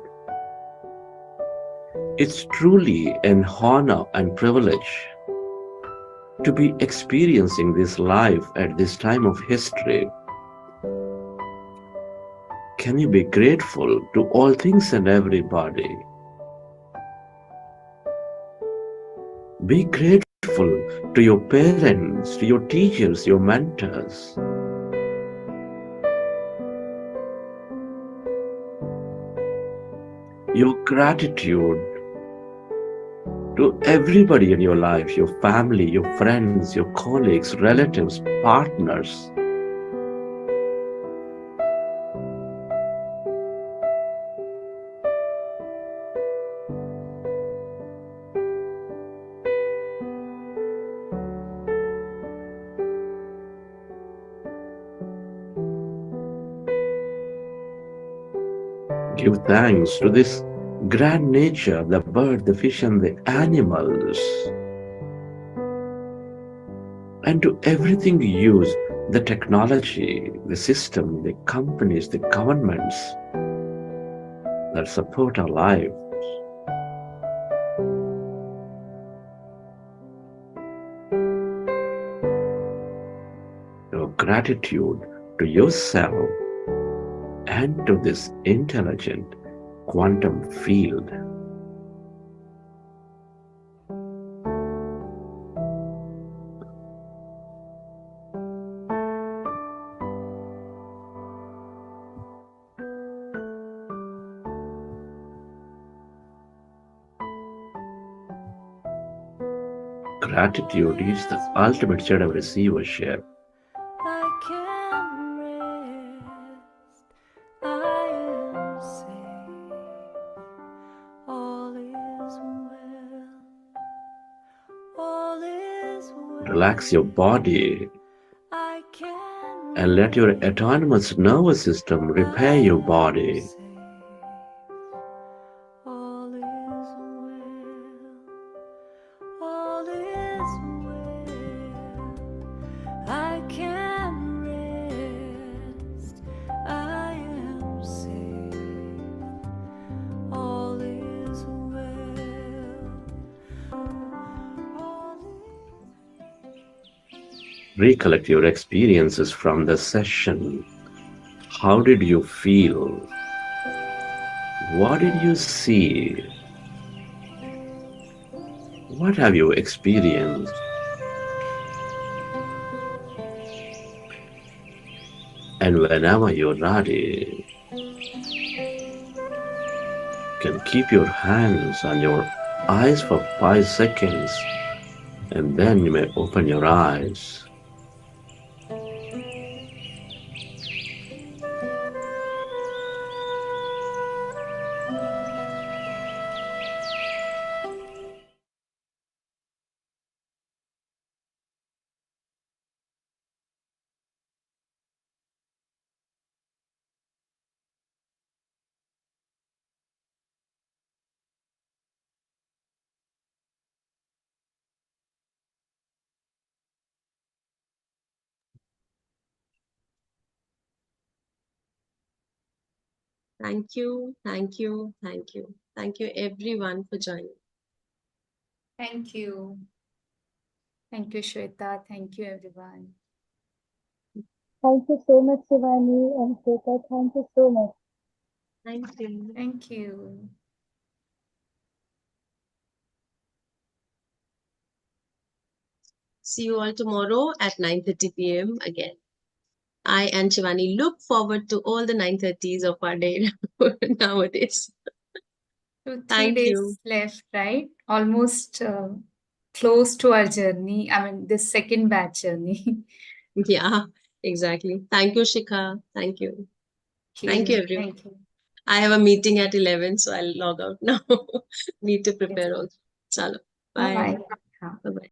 It's truly an honor and privilege to be experiencing this life at this time of history. Can you be grateful to all things and everybody? Be grateful to your parents, to your teachers, your mentors. Your gratitude to everybody in your life, your family, your friends, your colleagues, relatives, partners. give thanks to this grand nature, the bird, the fish, and the animals, and to everything you use, the technology, the system, the companies, the governments that support our life. Your gratitude to yourself and to this intelligent quantum field. Gratitude is the ultimate state of receivership. I can rest. I am safe. All is well. All is well. Relax your body I can and let your autonomous nervous system repair your body. safe. All is well. All is well. I can rest. I am safe. All is well. All Recollect your experiences from the session. How did you feel? What did you see? What have you experienced? And whenever you're ready, you can keep your hands on your eyes for 5 seconds, and then you may open your eyes. Thank you, thank you, thank you. Thank you everyone for joining. Thank you. Thank you, Shweta. Thank you, everyone. Thank you so much, Shivani and Shweta. Thank you so much. Thank you. Thank you. See you all tomorrow at 9:30 p.m. again. I and Shivani look forward to all the 9:30s of our day nowadays. So 3 Thank days you. left, right? Almost close to our journey. I mean, this second batch journey. Yeah, exactly. Thank you, Shikha. Thank you. Thank you, everyone. Thank you. I have a meeting at 11, so I'll log out now. Need to Yes. prepare also. Chalo. Bye. Bye. हाँ. Bye-bye.